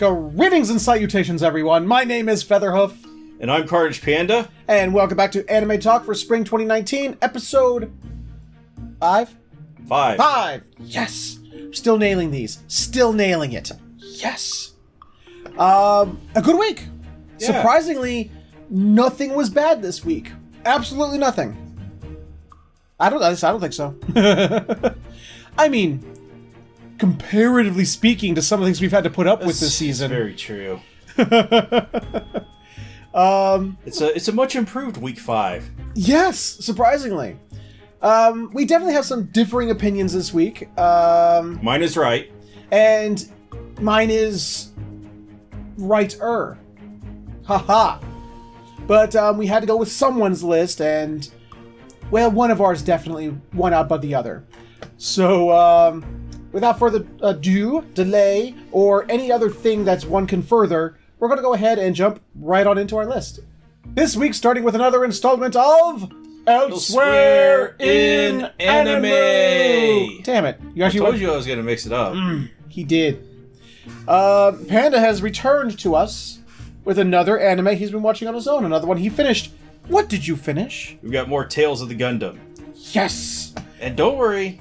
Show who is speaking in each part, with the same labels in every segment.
Speaker 1: Greetings and salutations, everyone. My name is Featherhoof.
Speaker 2: And I'm Carnage Panda.
Speaker 1: And welcome back to Anime Talk for Spring 2019, episode 5?
Speaker 2: 5.
Speaker 1: 5! Yes! Still nailing these. Still nailing it. Yes! A good week.
Speaker 2: Yeah.
Speaker 1: Surprisingly, nothing was bad this week. Absolutely nothing. I don't think so. I mean, comparatively speaking to some of the things we've had to put up with this season.
Speaker 2: Very true. It's a much improved week 5.
Speaker 1: Yes, surprisingly. We definitely have some differing opinions this week.
Speaker 2: Mine is right.
Speaker 1: And mine is righter. Haha. But we had to go with someone's list, and, well, one of ours definitely won out above the other. So, without further ado, delay, or any other thing that's one can further, we're going to go ahead and jump right on into our list. This week, starting with another installment of Elsewhere in Anime. Damn it! You actually
Speaker 2: I told you I was going to mix it up.
Speaker 1: He did. Panda has returned to us with another anime he's been watching on his own. Another one he finished. What did you finish?
Speaker 2: We've got more Tales of the Gundam.
Speaker 1: Yes.
Speaker 2: And don't worry,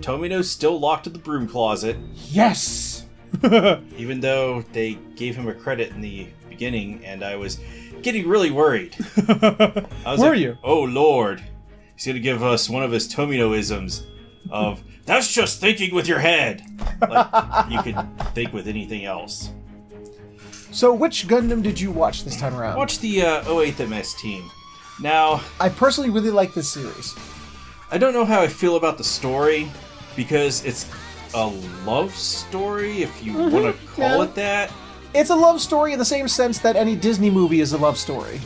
Speaker 2: Tomino's still locked in the broom closet.
Speaker 1: Yes.
Speaker 2: Even though they gave him a credit in the beginning, and I was getting really worried.
Speaker 1: Were you?
Speaker 2: Oh Lord, he's gonna give us one of his Tomino-isms of "That's just thinking with your head." Like you could think with anything else.
Speaker 1: So, which Gundam did you watch this time around?
Speaker 2: Watch the 08th MS team. Now,
Speaker 1: I personally really like this series.
Speaker 2: I don't know how I feel about the story because it's a love story, if you want to call it that.
Speaker 1: It's a love story in the same sense that any Disney movie is a love story.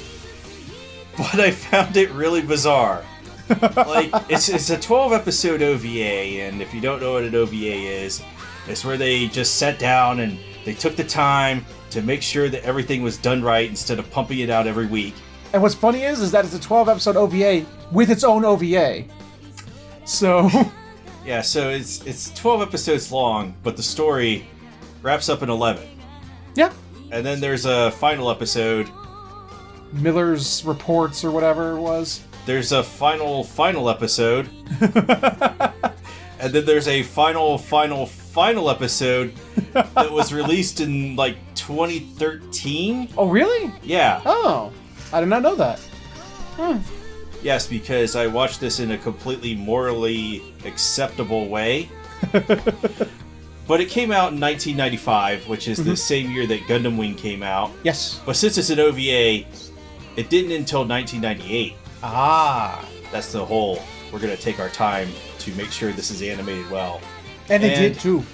Speaker 2: But I found it really bizarre. Like, it's a 12-episode OVA, and if you don't know what an OVA is, it's where they just sat down and they took the time to make sure that everything was done right instead of pumping it out every week.
Speaker 1: And what's funny is that it's a 12-episode OVA with its own OVA. So...
Speaker 2: Yeah, so it's 12 episodes long, but the story wraps up in 11.
Speaker 1: Yeah.
Speaker 2: And then there's a final episode.
Speaker 1: Miller's Reports or whatever it was.
Speaker 2: There's a final episode. And then there's a final episode that was released in, like, 2013?
Speaker 1: Oh, really?
Speaker 2: Yeah.
Speaker 1: Oh, I did not know that.
Speaker 2: Yes, because I watched this in a completely morally acceptable way. But it came out in 1995, which is the same year that Gundam Wing came out.
Speaker 1: Yes.
Speaker 2: But since it's an OVA, it didn't until 1998.
Speaker 1: Ah.
Speaker 2: That's the whole, we're going to take our time to make sure this is animated well.
Speaker 1: And they did too.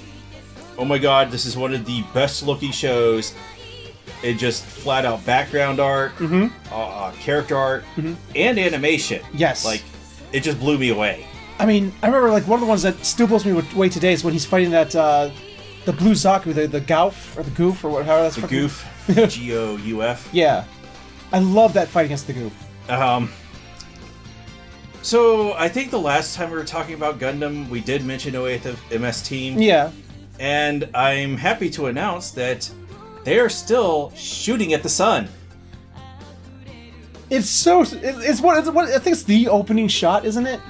Speaker 2: Oh my god, this is one of the best looking shows. It just flat out background art, character art, and animation.
Speaker 1: Yes.
Speaker 2: Like, it just blew me away.
Speaker 1: I mean, I remember, like, one of the ones that still blows me away today is when he's fighting that, the Blue Zaku, the Gauf, or the Goof, or whatever that's
Speaker 2: The
Speaker 1: fucking...
Speaker 2: Goof. G-O-U-F.
Speaker 1: Yeah. I love that fight against the Goof.
Speaker 2: So, I think the last time we were talking about Gundam, we did mention 08th MS Team.
Speaker 1: Yeah.
Speaker 2: And I'm happy to announce that they are still shooting at the sun.
Speaker 1: It's so... It's what... I think it's the opening shot, isn't it?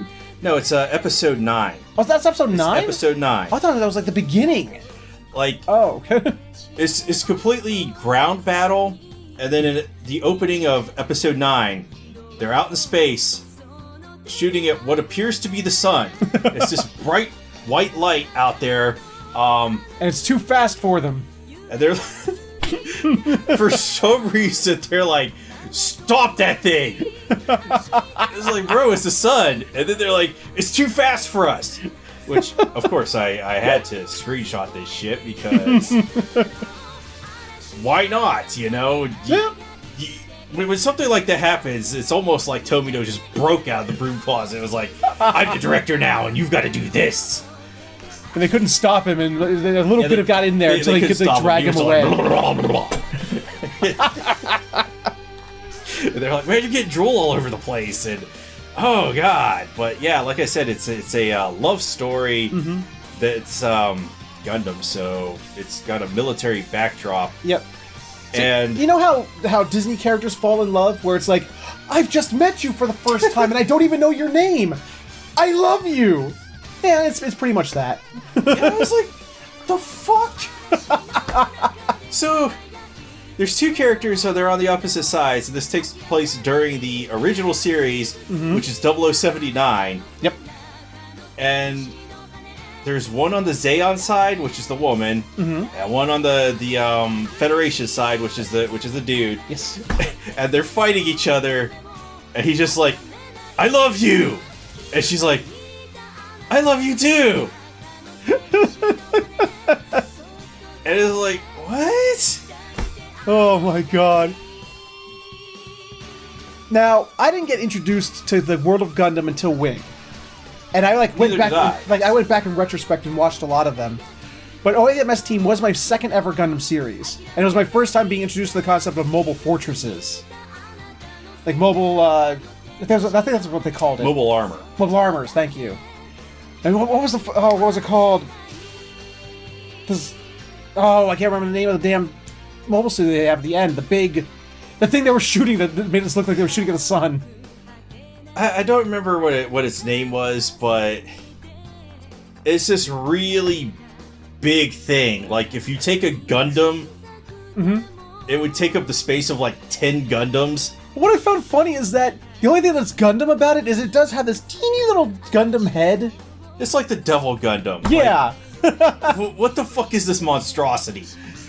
Speaker 2: No, it's episode 9.
Speaker 1: Oh, that's episode 9?
Speaker 2: Episode 9.
Speaker 1: I thought that was like the beginning.
Speaker 2: Like,
Speaker 1: oh,
Speaker 2: it's completely ground battle, and then in the opening of episode 9, they're out in space, shooting at what appears to be the sun. It's this bright white light out there,
Speaker 1: and it's too fast for them.
Speaker 2: And they're for some reason they're like, stop that thing! It's like, bro, it's the sun. And then they're like, it's too fast for us. Which, of course, I had to screenshot this shit because why not? You know, when something like that happens, it's almost like Tomino just broke out of the broom closet. It was like, I'm the director now, and you've got to do this.
Speaker 1: And they couldn't stop him, and a little bit of got in there until they could drag him away.
Speaker 2: And they're like, man, you're getting drool all over the place, and oh god. But yeah, like I said, it's a love story that's Gundam, so it's got a military backdrop.
Speaker 1: Yep.
Speaker 2: And
Speaker 1: you know how Disney characters fall in love, where it's like, I've just met you for the first time and I don't even know your name. I love you. Yeah, it's pretty much that.
Speaker 2: yeah, I was like, the fuck? So there's two characters, so they're on the opposite sides. And this takes place during the original series, which is 0079.
Speaker 1: Yep.
Speaker 2: And there's one on the Zeon side, which is the woman, and one on the Federation side, which is the dude.
Speaker 1: Yes.
Speaker 2: And they're fighting each other, and he's just like, "I love you," and she's like, "I love you too." And it's like, what?
Speaker 1: Oh my god. Now, I didn't get introduced to the world of Gundam until Wing. And I went
Speaker 2: Neither
Speaker 1: back
Speaker 2: did I.
Speaker 1: I went back in retrospect and watched a lot of them. But OAMS Team was my second ever Gundam series. And it was my first time being introduced to the concept of mobile fortresses. Like mobile I think that's what they called it.
Speaker 2: Mobile armor.
Speaker 1: Mobile armors, thank you. And what was what was it called? I can't remember the name of the damn mobile suit they have at the end. The thing they were shooting that made us look like they were shooting at the sun.
Speaker 2: I don't remember what its name was, but it's this really big thing. Like, if you take a Gundam, it would take up the space of like 10 Gundams.
Speaker 1: What I found funny is that the only thing that's Gundam about it is it does have this teeny little Gundam head.
Speaker 2: It's like the Devil Gundam.
Speaker 1: Yeah.
Speaker 2: Like, what the fuck is this monstrosity?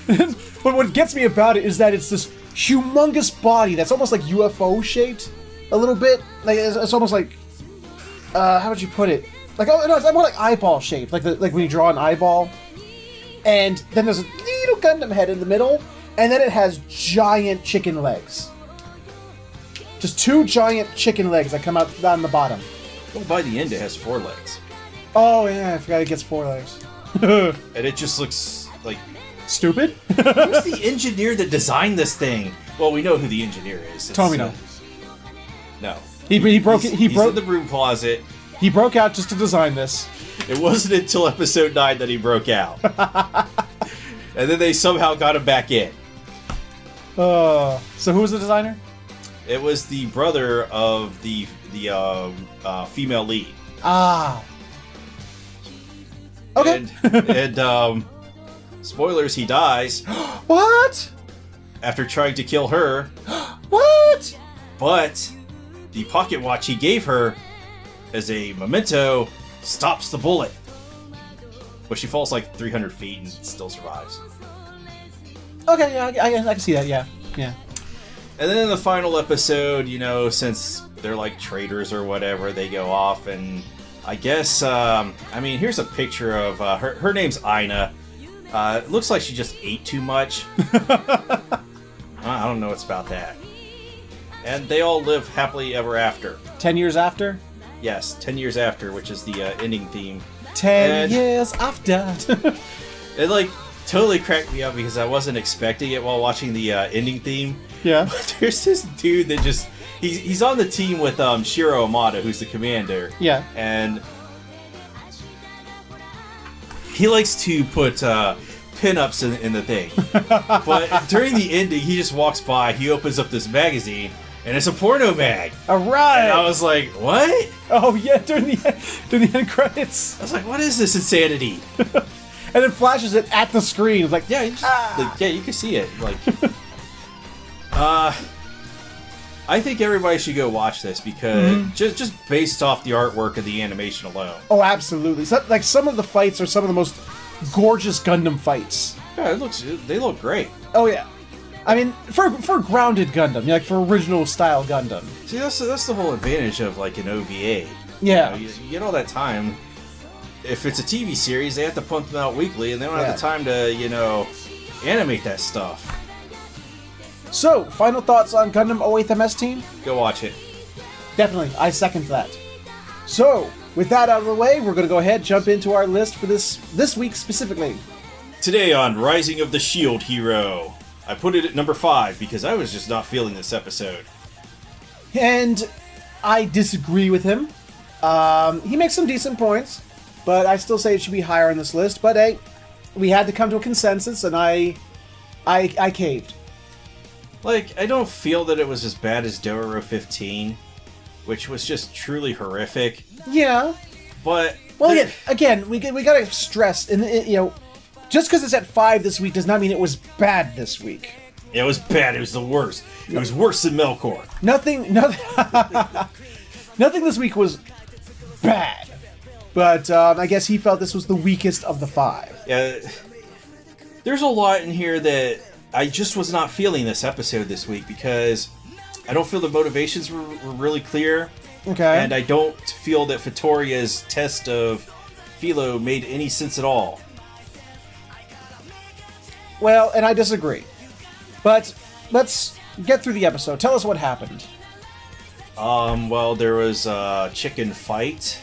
Speaker 1: But what gets me about it is that it's this humongous body that's almost like UFO shaped. A little bit, like it's almost like, how would you put it? Like, oh no, it's more like eyeball shaped, like when you draw an eyeball. And then there's a little Gundam head in the middle, and then it has giant chicken legs. Just two giant chicken legs that come out on the bottom.
Speaker 2: Well, by the end, it has 4 legs,
Speaker 1: Oh yeah, I forgot it gets 4 legs.
Speaker 2: and it just looks like
Speaker 1: Stupid.
Speaker 2: who's the engineer that designed this thing? Well, we know who the engineer is. It's,
Speaker 1: Tomino.
Speaker 2: No.
Speaker 1: He broke it. He
Speaker 2: He's
Speaker 1: broke
Speaker 2: in the broom closet.
Speaker 1: He broke out just to design this.
Speaker 2: It wasn't until episode 9 that he broke out. And then they somehow got him back in.
Speaker 1: So who was the designer?
Speaker 2: It was the brother of the female lead.
Speaker 1: Ah. Okay.
Speaker 2: And spoilers, he dies
Speaker 1: What?
Speaker 2: after trying to kill her.
Speaker 1: What?
Speaker 2: But the pocket watch he gave her as a memento stops the bullet. But she falls like 300 feet and still survives.
Speaker 1: Okay, yeah, I can see that. Yeah.
Speaker 2: And then in the final episode, you know, since they're like traitors or whatever, they go off and I guess, I mean, here's a picture of her name's Ina. It looks like she just ate too much. I don't know what's about that. And they all live happily ever after.
Speaker 1: 10 years after?
Speaker 2: Yes, 10 years after, which is the ending theme.
Speaker 1: 10 years after.
Speaker 2: It like totally cracked me up because I wasn't expecting it while watching the ending theme.
Speaker 1: Yeah.
Speaker 2: But there's this dude that just he's on the team with Shiro Amada, who's the commander.
Speaker 1: Yeah.
Speaker 2: And he likes to put pin-ups in the thing. But during the ending, he just walks by, he opens up this magazine, and it's a porno mag.
Speaker 1: All right.
Speaker 2: And I was like, what?
Speaker 1: Oh yeah, during the end credits.
Speaker 2: I was like, what is this insanity?
Speaker 1: And then flashes it at the screen. It's like,
Speaker 2: Yeah, you can see it. Like, I think everybody should go watch this because just based off the artwork and the animation alone.
Speaker 1: oh, absolutely. So, like some of the fights are some of the most gorgeous Gundam fights.
Speaker 2: Yeah, they look great.
Speaker 1: Oh yeah. I mean, for grounded Gundam, like for original style Gundam.
Speaker 2: See, that's the whole advantage of like an OVA.
Speaker 1: Yeah.
Speaker 2: You get all that time. If it's a TV series, they have to pump them out weekly, and they don't have the time to, animate that stuff.
Speaker 1: So, final thoughts on Gundam 08th MS Team?
Speaker 2: Go watch it.
Speaker 1: Definitely, I second that. So, with that out of the way, we're going to go ahead and jump into our list for this week specifically.
Speaker 2: Today on Rising of the Shield Hero, I put it at number 5 because I was just not feeling this episode.
Speaker 1: And I disagree with him. He makes some decent points, but I still say it should be higher on this list. But hey, we had to come to a consensus, and I caved.
Speaker 2: Like, I don't feel that it was as bad as Dororo 15, which was just truly horrific.
Speaker 1: Yeah.
Speaker 2: But...
Speaker 1: Well, again, we gotta stress, and just because it's at 5 this week does not mean it was bad this week.
Speaker 2: It was bad. It was the worst. It was worse than Melkor.
Speaker 1: Nothing this week was bad. But I guess he felt this was the weakest of the 5.
Speaker 2: Yeah. There's a lot in here that I just was not feeling this episode this week because I don't feel the motivations were really clear.
Speaker 1: Okay.
Speaker 2: And I don't feel that Vittoria's test of Philo made any sense at all.
Speaker 1: Well, and I disagree. But let's get through the episode. Tell us what happened.
Speaker 2: Well, there was a chicken fight.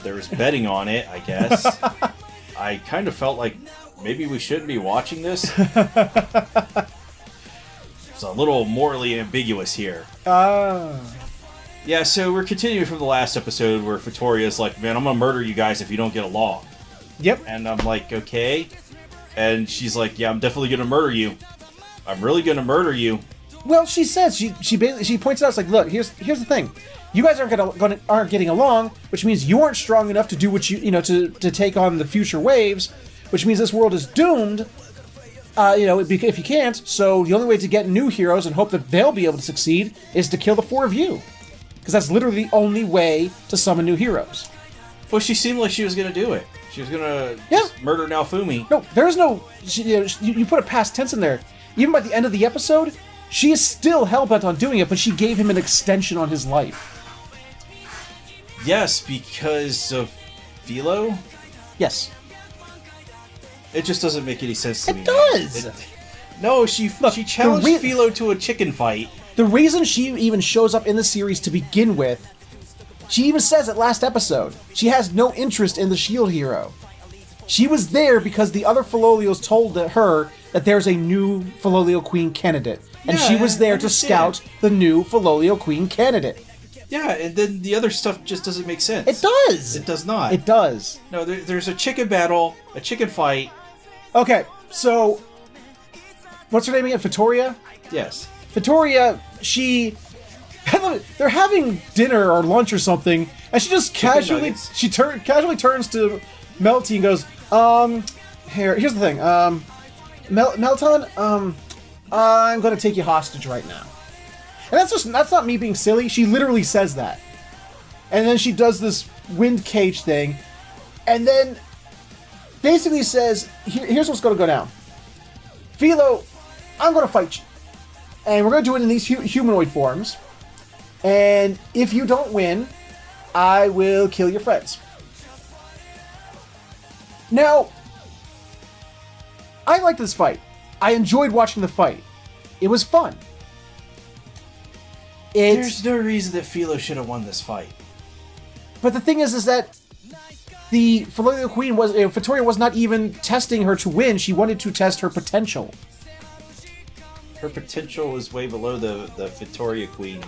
Speaker 2: There was betting on it, I guess. I kind of felt like maybe we shouldn't be watching this. It's a little morally ambiguous here. Yeah, so we're continuing from the last episode where Vittoria's like, man, I'm gonna murder you guys if you don't get along.
Speaker 1: Yep.
Speaker 2: And I'm like, okay. And she's like, yeah, I'm definitely gonna murder you. I'm really gonna murder you. Well,
Speaker 1: she says, she points out, it's like, look, here's the thing. You guys aren't getting along, which means you aren't strong enough to do what to take on the future waves, which means this world is doomed, if you can't. So the only way to get new heroes and hope that they'll be able to succeed is to kill the 4 of you. Because that's literally the only way to summon new heroes.
Speaker 2: Well, she seemed like she was going to do it. She was going to just murder Naofumi.
Speaker 1: No, there's no... You put a past tense in there. Even by the end of the episode, she is still hell-bent on doing it, but she gave him an extension on his life.
Speaker 2: Yes, because of Philo?
Speaker 1: Yes.
Speaker 2: It just doesn't make any sense to me.
Speaker 1: It does!
Speaker 2: No, she challenged Philo to a chicken fight.
Speaker 1: The reason she even shows up in the series to begin with, she even says it last episode, she has no interest in the shield hero. She was there because the other Filolios told her that there's a new Filolio Queen candidate. And she was there to scout the new Filolio Queen candidate.
Speaker 2: Yeah, and then the other stuff just doesn't make sense.
Speaker 1: It does!
Speaker 2: It does not.
Speaker 1: It does.
Speaker 2: No, there's a chicken battle, a chicken fight.
Speaker 1: Okay, what's her name again? Vittoria?
Speaker 2: Yes.
Speaker 1: Vittoria, they're having dinner or lunch or something, and she just casually turns to Melty and goes, here's the thing, Melton, I'm gonna take you hostage right now. And that's not me being silly, she literally says that. And then she does this wind cage thing, and then basically says, here's what's gonna go down. Philo, I'm gonna fight you. And we're going to do it in these humanoid forms. And if you don't win, I will kill your friends. Now, I liked this fight. I enjoyed watching the fight. It was fun.
Speaker 2: There's no reason that Philo should have won this fight.
Speaker 1: But the thing is that the Filolio Queen Vittoria was not even testing her to win. She wanted to test her potential.
Speaker 2: Her potential was way below the Vittoria Queen.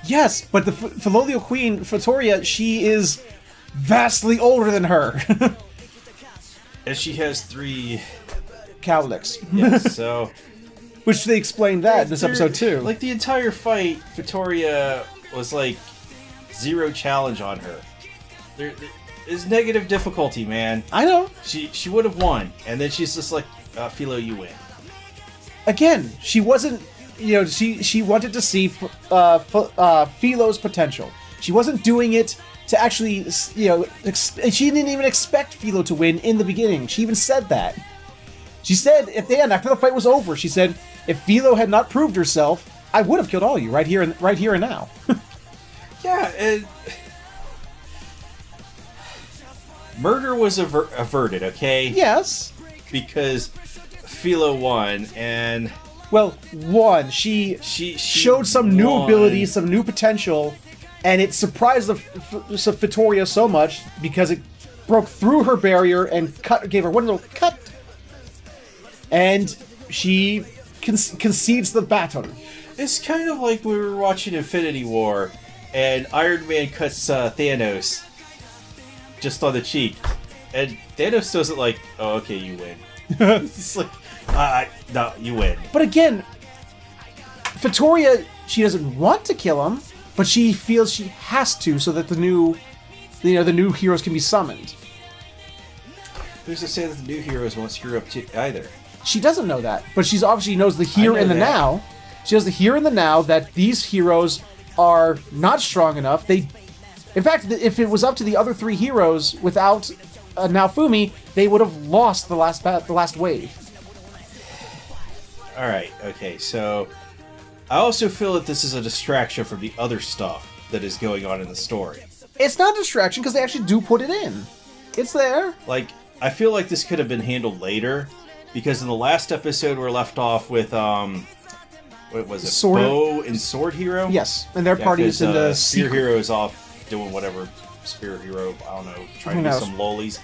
Speaker 1: Yes, but the Filolio Queen, Vittoria, she is vastly older than her.
Speaker 2: And she has 3...
Speaker 1: cowlicks.
Speaker 2: Yes, so...
Speaker 1: Which they explained that in this episode too.
Speaker 2: Like, the entire fight, Vittoria was like 0 challenge on her. There is negative difficulty, man.
Speaker 1: I know.
Speaker 2: She would have won, and then she's just like, Philo, you win.
Speaker 1: Again, she wasn't, she wanted to see Philo's potential. She wasn't doing it to actually, she didn't even expect Philo to win in the beginning. She even said that. She said at the end, after the fight was over, she said, if Philo had not proved herself, I would have killed all of you right here and now.
Speaker 2: Yeah, and murder was averted, okay?
Speaker 1: Yes.
Speaker 2: Because Philo won, and...
Speaker 1: Well, one, she showed some new abilities, some new potential, and it surprised Vittoria so much because it broke through her barrier and gave her one little cut. And she concedes the baton.
Speaker 2: It's kind of like we were watching Infinity War, and Iron Man cuts Thanos just on the cheek. And Thanos doesn't like, oh, okay, you win. It's like, no, you win.
Speaker 1: But again, Vittoria, she doesn't want to kill him, but she feels she has to so that the new heroes can be summoned.
Speaker 2: Who's to say that the new heroes won't screw up either?
Speaker 1: She doesn't know that, but she's obviously knows the here and the
Speaker 2: that.
Speaker 1: now. She knows the here and the now that these heroes are not strong enough. In fact, if it was up to the other three heroes without Naofumi, they would have lost the last wave.
Speaker 2: All right, okay, so I also feel that this is a distraction from the other stuff that is going on in the story.
Speaker 1: It's not a distraction because they actually do put it in. It's there.
Speaker 2: Like, I feel like this could have been handled later, because in the last episode we're left off with what was it? Bow and Sword Hero?
Speaker 1: Yes, and their party is in the
Speaker 2: Spear Hero is off doing whatever Spear Hero, I don't know, trying to do some lollies.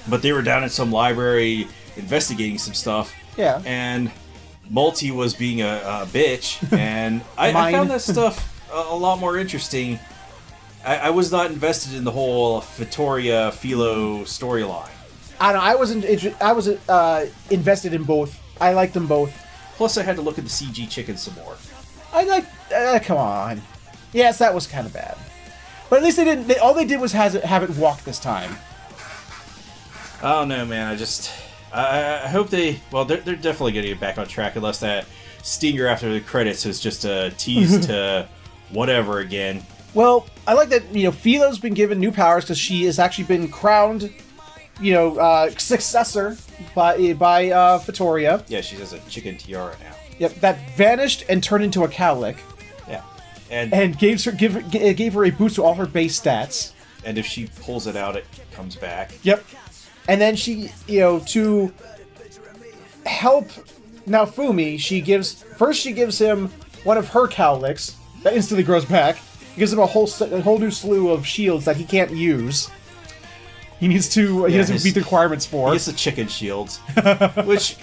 Speaker 2: But they were down at some library investigating some stuff.
Speaker 1: Yeah.
Speaker 2: And Multi was being a bitch, and I found that stuff a lot more interesting. I was not invested in the whole Vittoria Philo storyline.
Speaker 1: I don't know. I was invested in both. I liked them both.
Speaker 2: Plus, I had to look at the CG chicken some more.
Speaker 1: Come on. Yes, that was kind of bad. But at least they didn't. All they did was have it walk this time.
Speaker 2: I don't know, man. I hope they. Well, they're definitely going to get back on track unless that stinger after the credits is just a tease to whatever again. Well,
Speaker 1: I like that. Philo's been given new powers because she has actually been crowned. Successor by Vittoria.
Speaker 2: Yeah, she has a chicken tiara now.
Speaker 1: Yep, that vanished and turned into a cowlick.
Speaker 2: Yeah,
Speaker 1: and gave her a boost to all her base stats.
Speaker 2: And if she pulls it out, it comes back.
Speaker 1: Yep, and then she, to help Naofumi, she gives him one of her cowlicks that instantly grows back. Gives him a whole new slew of shields that he can't use. He needs to. He doesn't meet the requirements for.
Speaker 2: He gets the chicken shields, which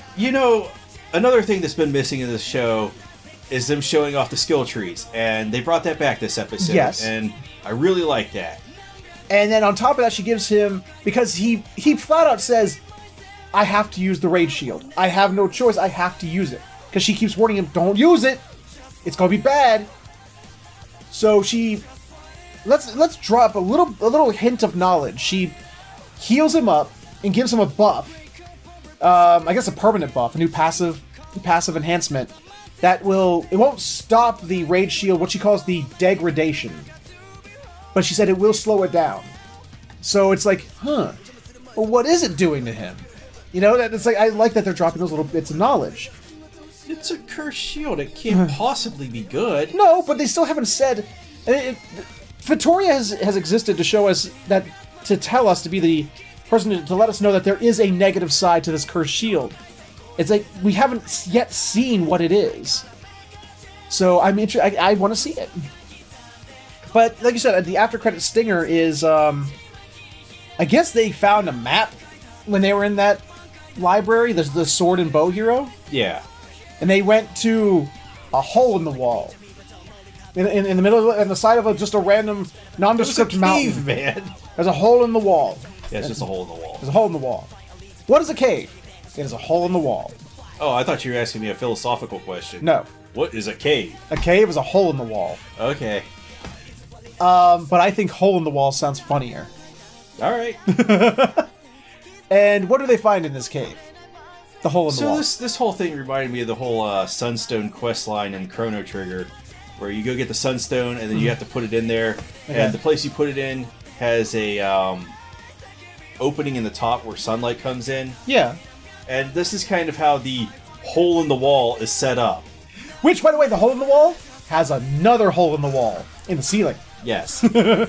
Speaker 2: another thing that's been missing in this show is them showing off the skill trees, and they brought that back this episode.
Speaker 1: Yes,
Speaker 2: and I really like that.
Speaker 1: And then on top of that, she gives him, because he flat out says, "I have to use the raid shield. I have no choice. I have to use it." Because she keeps warning him, "Don't use it. It's gonna be bad." So let's drop a little hint of knowledge. She heals him up and gives him a buff. I guess a permanent buff, a new passive enhancement that won't stop the raid shield, what she calls the degradation. But she said it will slow it down. So it's like, well, what is it doing to him? It's like, I like that they're dropping those little bits of knowledge.
Speaker 2: It's a cursed shield. It can't possibly be good.
Speaker 1: No, but they still haven't said. Vittoria has existed to show us that, to tell us, to be the person to let us know that there is a negative side to this cursed shield. It's like we haven't yet seen what it is. So I'm interested. I want to see it. But like you said, the after credit stinger is. I guess they found a map when they were in that library. There's the sword and bow hero.
Speaker 2: Yeah.
Speaker 1: And they went to a hole in the wall. In the middle, on the side of just a random, nondescript mountain.
Speaker 2: Man.
Speaker 1: There's a hole in the wall.
Speaker 2: Yeah, it's just a hole in the wall.
Speaker 1: There's a hole in the wall. What is a cave? It is a hole in the wall.
Speaker 2: Oh, I thought you were asking me a philosophical question.
Speaker 1: No.
Speaker 2: What is a cave?
Speaker 1: A cave is a hole in the wall.
Speaker 2: Okay.
Speaker 1: But I think hole in the wall sounds funnier.
Speaker 2: All right.
Speaker 1: And what do they find in this cave? The hole in the wall.
Speaker 2: So this whole thing reminded me of the whole Sunstone quest line in Chrono Trigger, where you go get the Sunstone and then you have to put it in there, and the place you put it in has a opening in the top where sunlight comes in.
Speaker 1: Yeah.
Speaker 2: And this is kind of how the hole in the wall is set up.
Speaker 1: Which, by the way, the hole in the wall has another hole in the wall in the ceiling.
Speaker 2: Yes.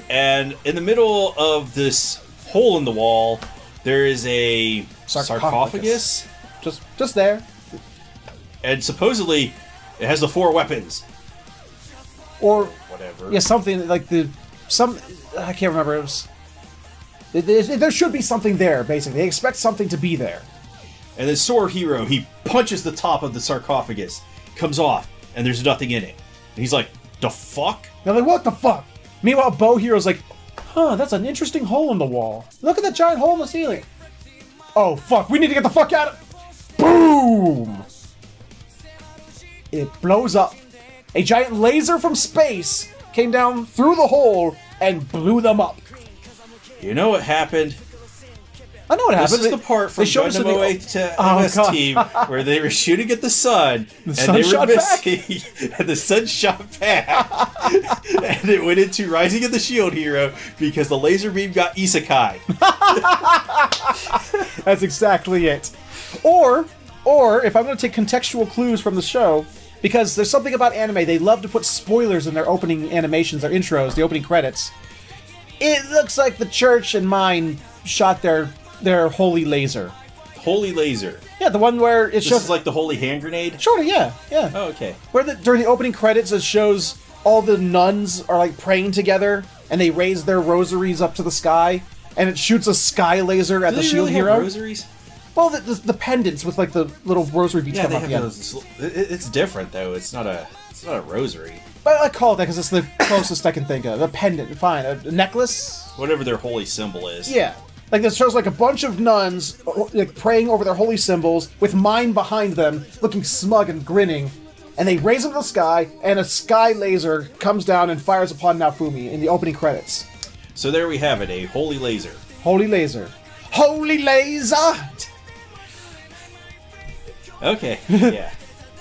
Speaker 2: And in the middle of this hole in the wall, there is a sarcophagus.
Speaker 1: Just there.
Speaker 2: And supposedly, it has the 4 weapons.
Speaker 1: Or
Speaker 2: whatever.
Speaker 1: Yeah, something like I can't remember. It was. There should be something there. Basically, they expect something to be there.
Speaker 2: And then Sword Hero, he punches the top of the sarcophagus, comes off, and there's nothing in it. And he's like, "The fuck?"
Speaker 1: They're like, "What the fuck?" Meanwhile, Bow Hero's like, "That's an interesting hole in the wall. Look at that giant hole in the ceiling." Oh, fuck. We need to get the fuck out of... Boom! It blows up. A giant laser from space came down through the hole and blew them up.
Speaker 2: You know what happened?
Speaker 1: I know what happened.
Speaker 2: This is the part from Gundam 08 to MS where they were shooting at the sun, and they were missing, and the sun shot back, and it went into Rising of the Shield Hero because the laser beam got isekai.
Speaker 1: That's exactly it. Or if I'm going to take contextual clues from the show, because there's something about anime, they love to put spoilers in their opening animations, their intros, the opening credits. It looks like the church and mine shot their holy laser.
Speaker 2: Holy laser?
Speaker 1: Yeah, the one where it shows...
Speaker 2: This is like the holy hand grenade?
Speaker 1: Sort of, yeah.
Speaker 2: Oh, okay.
Speaker 1: Where during the opening credits, it shows all the nuns are like praying together, and they raise their rosaries up to the sky, and it shoots a sky laser at the Shield Hero.
Speaker 2: Have rosaries?
Speaker 1: Well, the pendants with like the little rosary beads come up. Yeah,
Speaker 2: it's different though. It's not a rosary.
Speaker 1: But I call it that because it's the closest I can think of. A pendant, fine. A necklace?
Speaker 2: Whatever their holy symbol is.
Speaker 1: Yeah. Like this shows like a bunch of nuns like, praying over their holy symbols with mine behind them, looking smug and grinning. And they raise them to the sky, and a sky laser comes down and fires upon Naofumi in the opening credits.
Speaker 2: So there we have it, a holy laser.
Speaker 1: Holy laser. Holy laser!
Speaker 2: Okay, yeah.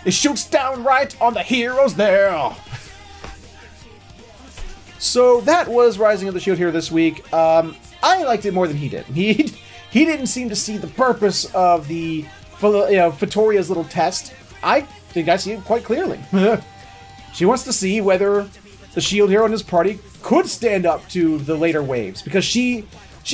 Speaker 1: It shoots down right on the heroes there. So that was Rising of the Shield Hero this week. I liked it more than he did. He didn't seem to see the purpose of the Vittoria's little test. I think I see it quite clearly. She wants to see whether the Shield Hero and his party could stand up to the later waves, because she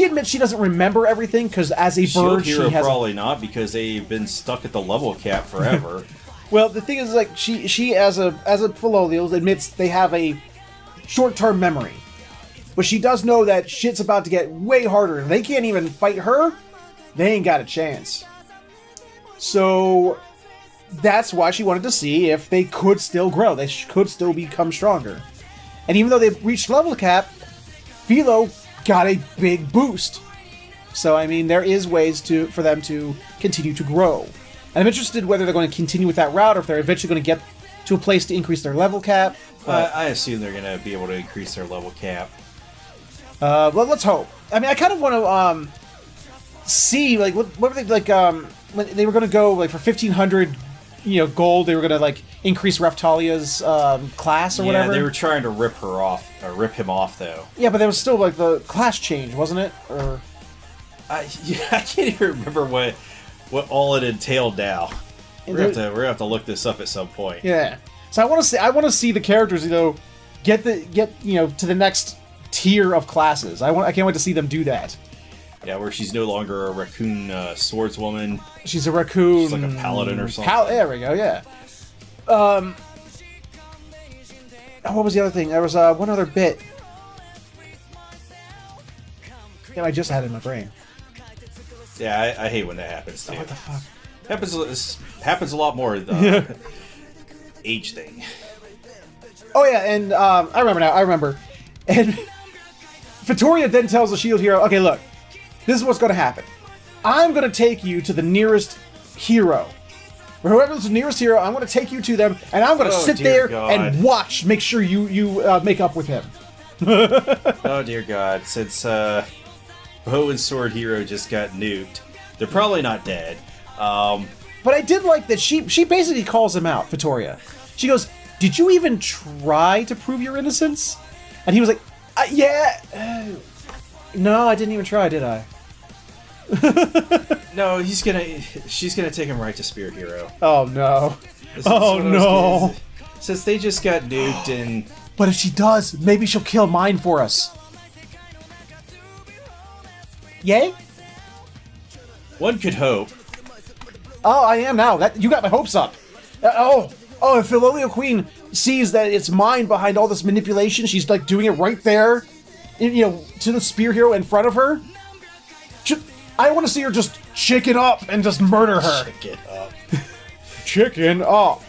Speaker 1: admits she doesn't remember everything, because as a bird,
Speaker 2: she has probably not, because they've been stuck at the level cap forever.
Speaker 1: Well, the thing is, like, she as a Philolial admits they have a short-term memory, but she does know that shit's about to get way harder, and they can't even fight her. They ain't got a chance. So that's why she wanted to see if they could still grow. They could still become stronger. And even though they've reached level cap, Philo got a big boost. So, I mean, there is ways for them to continue to grow. And I'm interested whether they're going to continue with that route, or if they're eventually going to get to a place to increase their level cap.
Speaker 2: I assume they're going to be able to increase their level cap.
Speaker 1: Well, let's hope. I mean, I kind of want to see, like, what were they, like, when they were going to go, like, for 1,500, gold, they were going to, like, increase Raftalia's class or whatever.
Speaker 2: Yeah, they were trying to rip him off, though.
Speaker 1: Yeah, but there was still, like, the class change, wasn't it? Or
Speaker 2: I can't even remember what all it entailed now. We're gonna have to look this up at some point.
Speaker 1: Yeah. So I want to see the characters, get to the next tier of classes. I can't wait to see them do that.
Speaker 2: Yeah, where she's no longer a raccoon swordswoman.
Speaker 1: She's a raccoon.
Speaker 2: She's like a paladin or something.
Speaker 1: There we go. Yeah. What was the other thing? There was one other bit. Yeah, I just had it in my brain.
Speaker 2: Yeah, I hate when that happens too.
Speaker 1: Oh, what the fuck?
Speaker 2: Happens a lot more. The age thing.
Speaker 1: Oh yeah, and I remember now. I remember. And Vittoria then tells the Shield Hero, "Okay, look, this is what's going to happen. I'm going to take you to the nearest hero. Whoever's the nearest hero, I'm going to take you to them, and I'm going to sit there and watch. Make sure you make up with him."
Speaker 2: Oh dear God! Since Bow and Sword Hero just got nuked, they're probably not dead.
Speaker 1: But I did like that she basically calls him out, Vittoria. She goes, "Did you even try to prove your innocence?" And he was like, "Yeah, no, I didn't even try, did I?"
Speaker 2: No, she's gonna take him right to Spirit Hero.
Speaker 1: Oh no! Oh no!
Speaker 2: Since they just got nuked and...
Speaker 1: But if she does, maybe she'll kill mine for us. Yay?
Speaker 2: One could hope.
Speaker 1: Oh, I am now. You got my hopes up. If Philolio Queen sees that it's mine behind all this manipulation, she's like doing it right there, to the Spear Hero in front of her. I want to see her just chicken up and just murder her.
Speaker 2: Chicken up.
Speaker 1: Chicken up.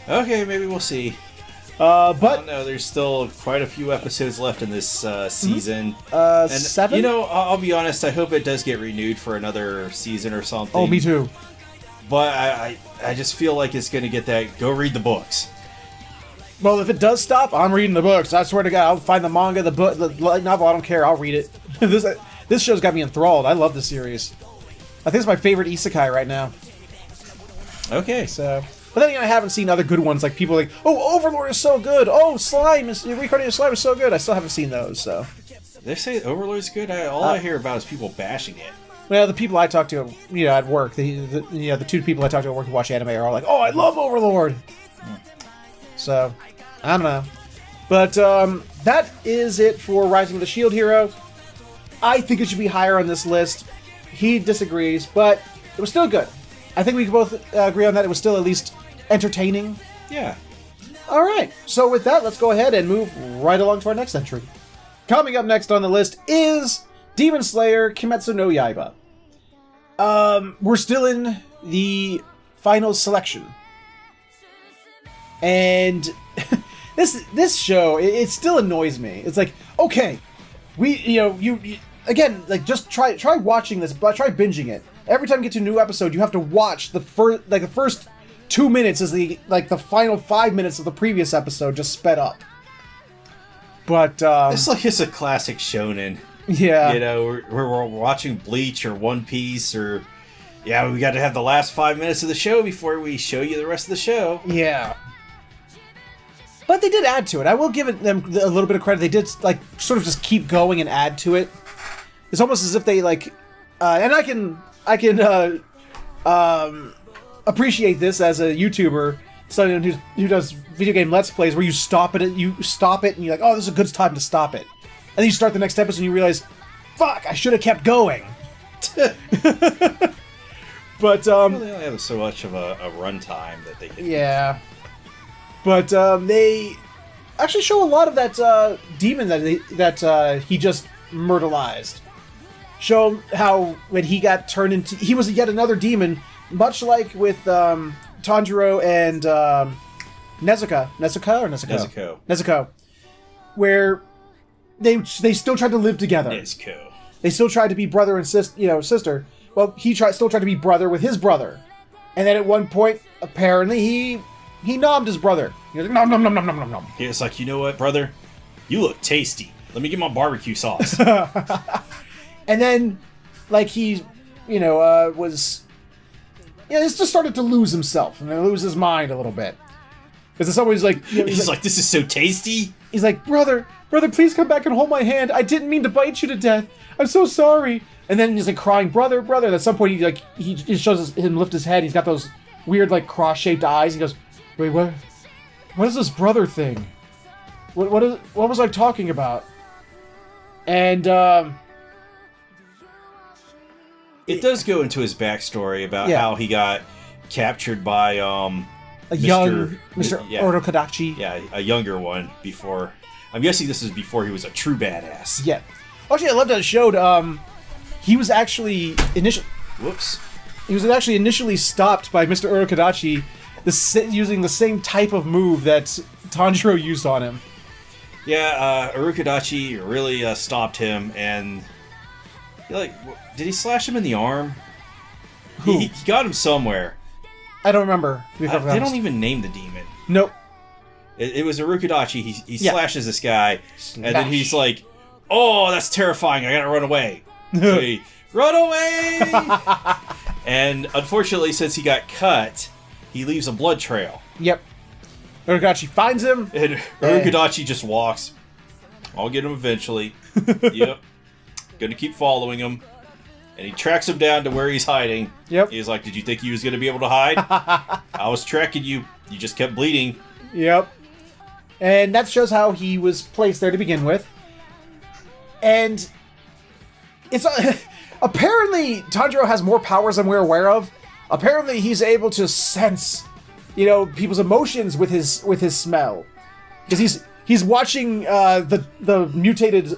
Speaker 2: Okay, maybe we'll see. I
Speaker 1: But
Speaker 2: don't know. There's still quite a few episodes left in this season.
Speaker 1: and
Speaker 2: 7? You know, I'll be honest. I hope it does get renewed for another season or something.
Speaker 1: Oh, me too.
Speaker 2: But I just feel like it's going to get that. Go read the books.
Speaker 1: Well, if it does stop, I'm reading the books. I swear to God, I'll find the manga, the book, the light novel. I don't care. I'll read it. This show's got me enthralled. I love the series. I think it's my favorite isekai right now.
Speaker 2: Okay.
Speaker 1: So, but then again, I haven't seen other good ones. Like people like, oh, Overlord is so good. Oh, Reincarnated Slime is so good. I still haven't seen those. So
Speaker 2: They say Overlord's good. All I hear about is people bashing it.
Speaker 1: well, the people I talk to, at work, the two people I talk to at work who watch anime are all like, oh, I love Overlord. So, I don't know. But that is it for Rising of the Shield Hero. I think it should be higher on this list. He disagrees, but it was still good. I think we can both agree on that. It was still at least entertaining.
Speaker 2: Yeah.
Speaker 1: All right. So with that, let's go ahead and move right along to our next entry. Coming up next on the list is Demon Slayer Kimetsu no Yaiba. We're still in the final selection. And this show, it still annoys me. It's like, okay, you again, like, just try watching this, but try binging it. Every time you get to a new episode, you have to watch the first 2 minutes is the final 5 minutes of the previous episode just sped up. But
Speaker 2: it's a classic shonen.
Speaker 1: Yeah.
Speaker 2: You know, we're watching Bleach or One Piece or we got to have the last 5 minutes of the show before we show you the rest of the show.
Speaker 1: Yeah. But they did add to it. I will give them a little bit of credit. They did sort of just keep going and add to it. It's almost as if they and I can appreciate this as a YouTuber, someone who does video game Let's Plays, where you stop it and you're like, oh, this is a good time to stop it, and then you start the next episode and you realize, fuck, I should have kept going. But
Speaker 2: well, they only have so much of a runtime that they can.
Speaker 1: Yeah. But they actually show a lot of that demon that he just myrtleized. Show how when he got turned into, he was yet another demon, much like with Tanjiro and Nezuko, where they still tried to live together.
Speaker 2: Nezuko.
Speaker 1: They still tried to be brother and sister. Well, still tried to be brother with his brother, and then at one point, apparently he nommed his brother. He was like, nom nom nom nom nom nom nom.
Speaker 2: He was like, you know what, brother? You look tasty. Let me get my barbecue sauce.
Speaker 1: And then, he, was, just started to lose himself and lose his mind a little bit. Because in some ways,
Speaker 2: he's like, this is so tasty.
Speaker 1: He's like, brother, please come back and hold my hand. I didn't mean to bite you to death. I'm so sorry. And then he's crying, brother. And at some point, he shows him lift his head. He's got those weird, cross-shaped eyes. He goes, wait, what is this brother thing? What was I talking about? And
Speaker 2: it does go into his backstory about how he got captured by
Speaker 1: a young Mr. Orokadachi.
Speaker 2: Yeah, a younger one before. I'm guessing this is before he was a true badass.
Speaker 1: Yeah. Actually, I loved that it showed he was actually initially.
Speaker 2: Whoops.
Speaker 1: He was actually initially stopped by Mr. Urokadachi using the same type of move that Tanjiro used on him.
Speaker 2: Yeah, Urukadachi really stopped him, and did he slash him in the arm?
Speaker 1: Who?
Speaker 2: He got him somewhere.
Speaker 1: I don't remember.
Speaker 2: They don't even name the demon.
Speaker 1: Nope.
Speaker 2: It was Urukadachi. He slashes this guy, and then he's like, "Oh, that's terrifying! I gotta run away." So he, run away! And unfortunately, since he got cut, he leaves a blood trail.
Speaker 1: Yep. Urukadachi finds him.
Speaker 2: And Urukadachi just walks. I'll get him eventually. Yep. Gonna keep following him. And he tracks him down to where he's hiding.
Speaker 1: Yep.
Speaker 2: He's like, did you think he was gonna be able to hide? I was tracking you. You just kept bleeding.
Speaker 1: Yep. And that shows how he was placed there to begin with. And it's apparently Tanjiro has more powers than we're aware of. Apparently he's able to sense, people's emotions with his smell, because he's watching the mutated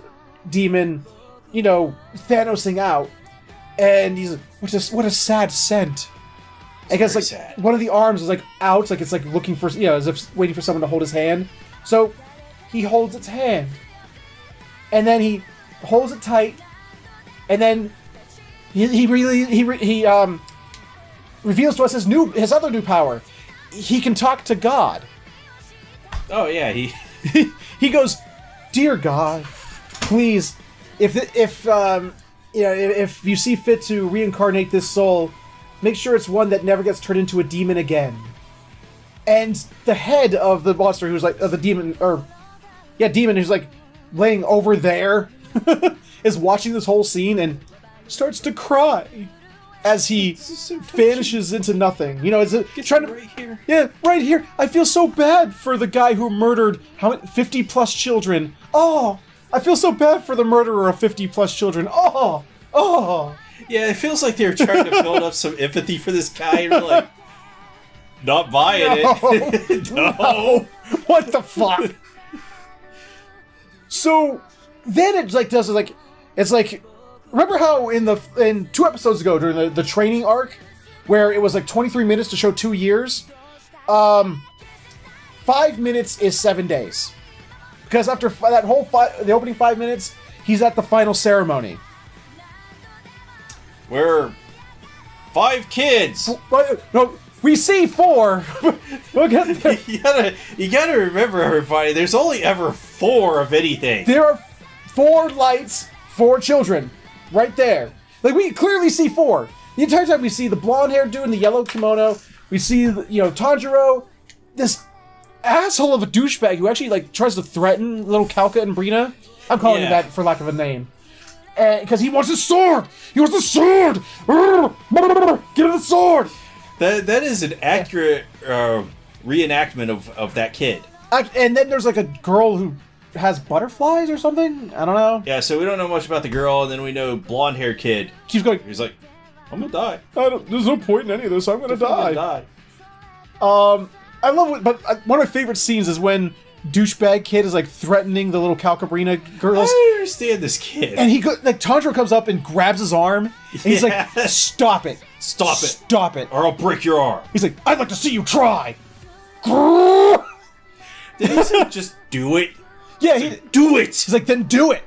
Speaker 1: demon, Thanosing out, and he's like, what a sad scent. I guess
Speaker 2: sad.
Speaker 1: One of the arms is out, it's looking for, as if waiting for someone to hold his hand, So he holds its hand, and then he holds it tight, and then he reveals to us his other new power. He can talk to God.
Speaker 2: Oh yeah,
Speaker 1: He goes, "Dear God, please, if you see fit to reincarnate this soul, make sure it's one that never gets turned into a demon again." And the head of the monster, who's like the demon, demon who's like laying over there, is watching this whole scene and starts to cry as he vanishes into nothing. You know, trying to
Speaker 2: right here.
Speaker 1: Yeah, right here. I feel so bad for the guy who murdered 50 plus children. Oh, I feel so bad for the murderer of 50 plus children. Oh.
Speaker 2: Yeah, it feels like they're trying to build up some empathy for this guy, and we're like, not buying it. No.
Speaker 1: What the fuck? So then it does remember how in 2 episodes ago during the training arc where it was like 23 minutes to show 2 years, 5 minutes is 7 days, because after that whole the opening 5 minutes, he's at the final ceremony.
Speaker 2: We're 5 kids.
Speaker 1: No, we see 4. We'll get there.
Speaker 2: You gotta remember, everybody, there's only ever 4 of anything.
Speaker 1: There are 4 lights, 4 children. Right there. Like, we clearly see 4. The entire time we see the blonde-haired dude in the yellow kimono. We see, Tanjiro. This asshole of a douchebag who actually, tries to threaten little Kalka and Brina. I'm calling him that for lack of a name. Because he wants his sword! He wants the sword! Give him the sword!
Speaker 2: That is an accurate reenactment of that kid.
Speaker 1: And then there's, a girl who has butterflies or something? I don't know.
Speaker 2: Yeah, so we don't know much about the girl, and then we know blonde-haired kid.
Speaker 1: Keeps going.
Speaker 2: He's like, I'm gonna die.
Speaker 1: There's no point in any of this. I'm gonna die.
Speaker 2: Die.
Speaker 1: I love it, but one of my favorite scenes is when douchebag kid is threatening the little Calcabrina girls.
Speaker 2: I don't understand this kid.
Speaker 1: And Tanjiro comes up and grabs his arm, and he's like, "Stop it!
Speaker 2: Stop it!
Speaker 1: Stop it!
Speaker 2: Or I'll break your arm."
Speaker 1: He's like, "I'd like to see you try."
Speaker 2: Did he say just do it?
Speaker 1: Yeah,
Speaker 2: do it.
Speaker 1: He's like, "Then do it."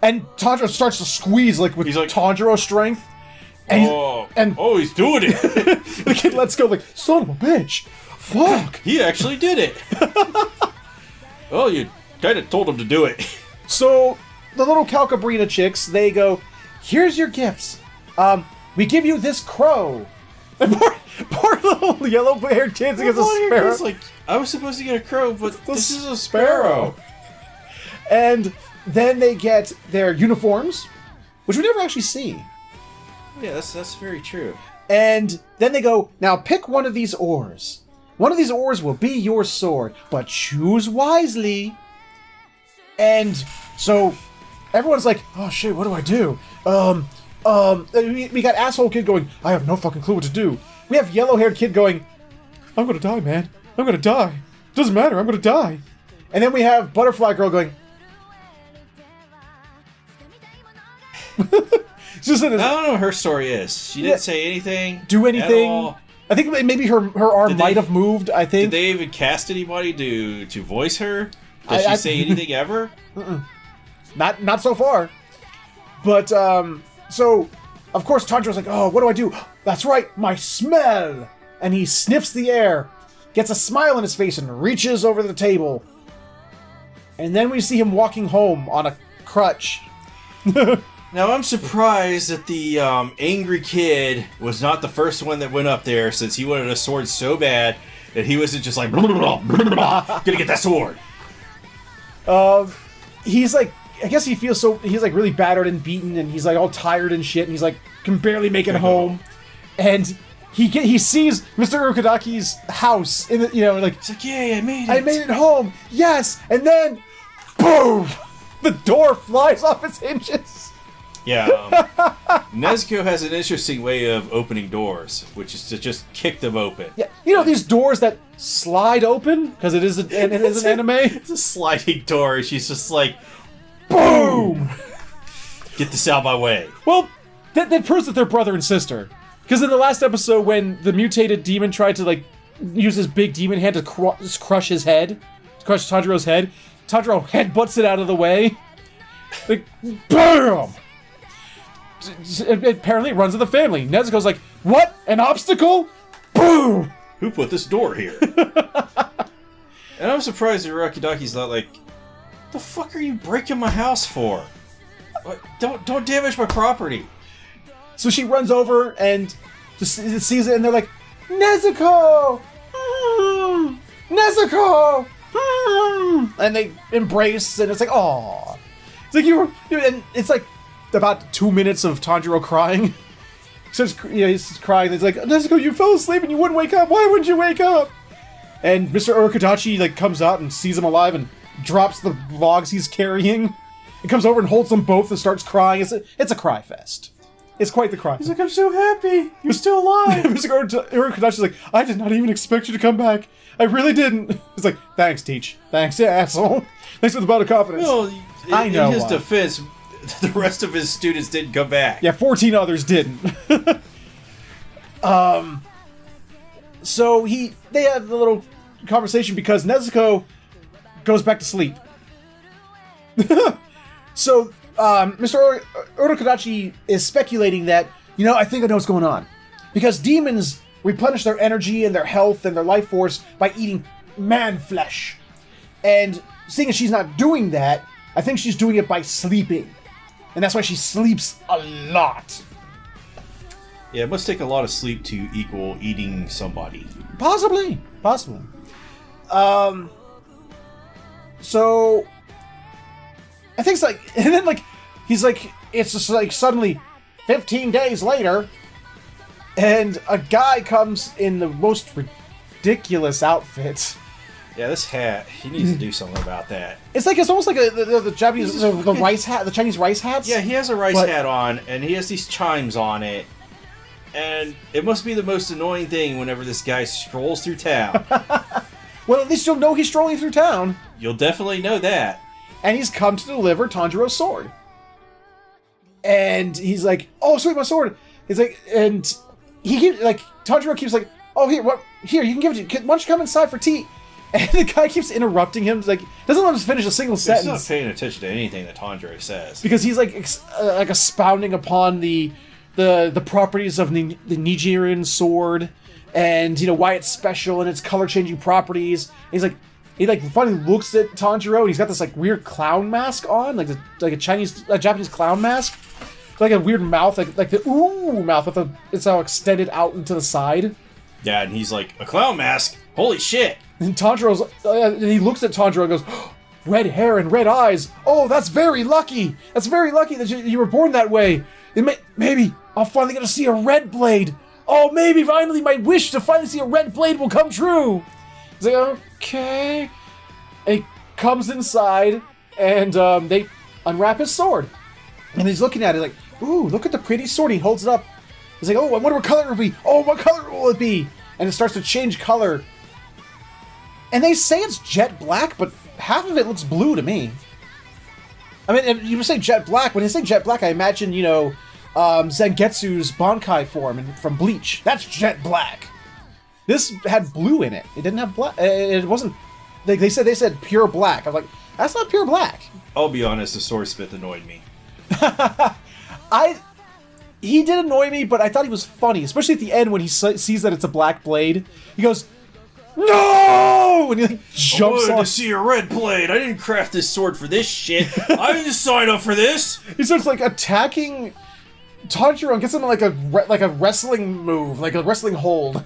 Speaker 1: And Tanjiro starts to squeeze with Tanjiro strength. And
Speaker 2: he's doing it.
Speaker 1: The kid lets go son of a bitch. Fuck.
Speaker 2: He actually did it. Well, you kind of told him to do it.
Speaker 1: So the little Calcabrina chicks, they go, "Here's your gifts. We give you this crow." And poor little yellow-haired kids against a sparrow.
Speaker 2: I was supposed to get a crow, but this is a sparrow.
Speaker 1: And then they get their uniforms, which we never actually see.
Speaker 2: Yeah, that's very true.
Speaker 1: And then they go, "Now pick one of these oars. One of these oars will be your sword, but choose wisely." And so everyone's like, "Oh shit, what do I do?" We got asshole kid going, "I have no fucking clue what to do." We have yellow-haired kid going, "I'm gonna die, man. I'm gonna die. Doesn't matter, I'm gonna die." And then we have butterfly girl going,
Speaker 2: I don't know what her story is. She didn't say anything.
Speaker 1: Do anything.
Speaker 2: At all.
Speaker 1: I think maybe her arm might have moved, I think.
Speaker 2: Did they even cast anybody to voice her? Does she say anything ever?
Speaker 1: Not so far. But, so, of course, Tanjiro's like, "Oh, what do I do? That's right, my smell!" And he sniffs the air, gets a smile on his face, and reaches over the table. And then we see him walking home on a crutch.
Speaker 2: Now, I'm surprised that the angry kid was not the first one that went up there, since he wanted a sword so bad that he wasn't just like, blah, blah, blah, blah, blah, gonna get that sword.
Speaker 1: He's like, I guess he feels so, he's like really battered and beaten, and he's like all tired and shit, and he's like, can barely make it home. And he sees Mr. Urukadaki's house, in the,
Speaker 2: He's like, "Yay, I made it.
Speaker 1: I made it home, yes!" And then, boom! The door flies off its hinges.
Speaker 2: Yeah, Nezuko has an interesting way of opening doors, which is to just kick them open.
Speaker 1: Yeah, these doors that slide open, because it is an anime?
Speaker 2: It's a sliding door, and she's just like,
Speaker 1: boom!
Speaker 2: Get this out of my way.
Speaker 1: Well, that proves that they're brother and sister. Because in the last episode, when the mutated demon tried to, use his big demon hand to crush his head, crush Tanjiro's head. Tanjiro headbutts it out of the way. Like, BAM! Apparently it runs in the family. Nezuko's like, what? An obstacle? Boom!
Speaker 2: Who put this door here? And I'm surprised that Rakidaki's not like, the fuck are you breaking my house for? What? Don't damage my property.
Speaker 1: So she runs over and just sees it, and they're like, Nezuko! Nezuko! And they embrace, and it's like, aw. It's like and it's like about 2 minutes of Tanjiro crying. So he's crying, and he's like, Nezuko, you fell asleep and you wouldn't wake up. Why wouldn't you wake up? And Mr. Urukadachi like comes out and sees him alive and drops the logs he's carrying. He comes over and holds them both and starts crying. It's a cry fest. It's quite the cry.
Speaker 2: He's like, I'm so happy. You're still alive.
Speaker 1: Mr. Urukadachi's like, I did not even expect you to come back. I really didn't. He's like, thanks, Teach. Thanks, yeah, asshole. Thanks for the vote of confidence.
Speaker 2: Well,
Speaker 1: I know
Speaker 2: in his
Speaker 1: why.
Speaker 2: defense, the rest of his students didn't come back.
Speaker 1: Yeah, 14 others didn't. So they have a little conversation because Nezuko goes back to sleep. So Mr. Urukadachi is speculating that, I think I know what's going on. Because demons replenish their energy and their health and their life force by eating man flesh. And seeing as she's not doing that, I think she's doing it by sleeping. And that's why she sleeps a lot.
Speaker 2: Yeah, it must take a lot of sleep to equal eating somebody.
Speaker 1: Possibly. So I think it's like, and then like, he's like, it's just like suddenly 15 days later, and a guy comes in the most ridiculous outfit.
Speaker 2: Yeah, this hat, he needs to do something about that.
Speaker 1: It's almost like the Japanese, the rice hat, the Chinese rice hats.
Speaker 2: Yeah, he has a rice hat on, and he has these chimes on it. And it must be the most annoying thing whenever this guy strolls through town.
Speaker 1: Well, at least you'll know he's strolling through town.
Speaker 2: You'll definitely know that.
Speaker 1: And he's come to deliver Tanjiro's sword. And he's like, oh, sweet, my sword. He's like, and Tanjiro keeps like, oh, here, you can give it to you. Why don't you come inside for tea? And the guy keeps interrupting him, like, doesn't let him finish a single sentence.
Speaker 2: He's not paying attention to anything that Tanjiro says.
Speaker 1: Because he's like expounding upon the properties of the Nigerian sword, and why it's special and its color changing properties. And he finally looks at Tanjiro, and he's got this like weird clown mask on, like a Japanese clown mask, like a weird mouth, like the ooh mouth with it's all extended out into the side.
Speaker 2: Yeah, and he's like, a clown mask? Holy shit!
Speaker 1: And Tanjiro's and he looks at Tanjiro and goes, oh, red hair and red eyes. Oh, that's very lucky. That's very lucky that you were born that way. Maybe I'll finally get to see a red blade. Oh, maybe finally my wish to finally see a red blade will come true. He's like, okay. And he comes inside, and they unwrap his sword. And he's looking at it like, ooh, look at the pretty sword. He holds it up. He's like, oh, I wonder what color it will be. Oh, what color will it be? And it starts to change color. And they say it's jet black, but half of it looks blue to me. I mean, you say jet black. When they say jet black, I imagine, Zangetsu's Bankai form from Bleach. That's jet black. This had blue in it. It didn't have black. It wasn't. They said pure black. I was like, that's not pure black.
Speaker 2: I'll be honest, the sword smith annoyed me.
Speaker 1: He did annoy me, but I thought he was funny, especially at the end when he sees that it's a black blade. He goes, no! And he jumps on.
Speaker 2: I wanted to see a red blade. I didn't craft this sword for this shit. I didn't sign up for this.
Speaker 1: He starts attacking Tanjiro and gets him like a wrestling move, like a wrestling hold.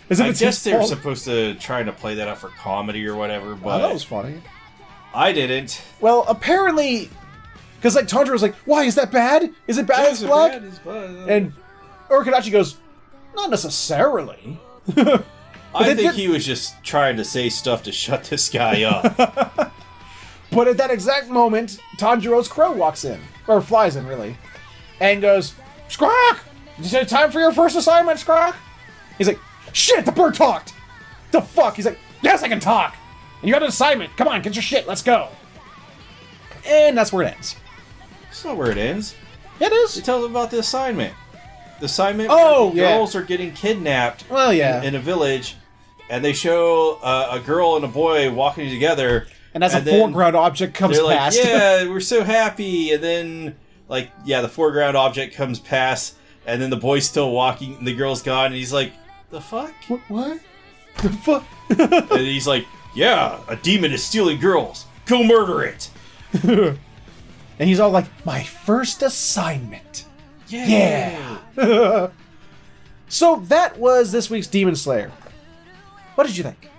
Speaker 2: I guess they're supposed to try to play that up for comedy or whatever, but
Speaker 1: that was funny.
Speaker 2: I didn't.
Speaker 1: Well, apparently, because Tanjiro's like, why, is that bad? Is it bad as black? And Urukadachi goes, not necessarily.
Speaker 2: I think he was just trying to say stuff to shut this guy up.
Speaker 1: But at that exact moment, Tanjiro's crow walks in. Or flies in, really. And goes, Squawk! Is it time for your first assignment, Squawk? He's like, shit, the bird talked! The fuck? He's like, yes, I can talk! And you got an assignment. Come on, get your shit, let's go. And that's where it ends.
Speaker 2: That's not where it ends.
Speaker 1: Yeah, it is.
Speaker 2: They tell them about the assignment. The assignment
Speaker 1: where
Speaker 2: girls are getting kidnapped
Speaker 1: in
Speaker 2: a village, and they show a girl and a boy walking together.
Speaker 1: And as a foreground object comes
Speaker 2: they're
Speaker 1: past.
Speaker 2: Like, yeah, we're so happy. And then, the foreground object comes past, and then the boy's still walking, and the girl's gone, and he's like, the fuck?
Speaker 1: What? The fuck?
Speaker 2: And he's like, yeah, a demon is stealing girls. Go murder it.
Speaker 1: And he's all like, my first assignment.
Speaker 2: Yeah.
Speaker 1: So that was this week's Demon Slayer. What did you think?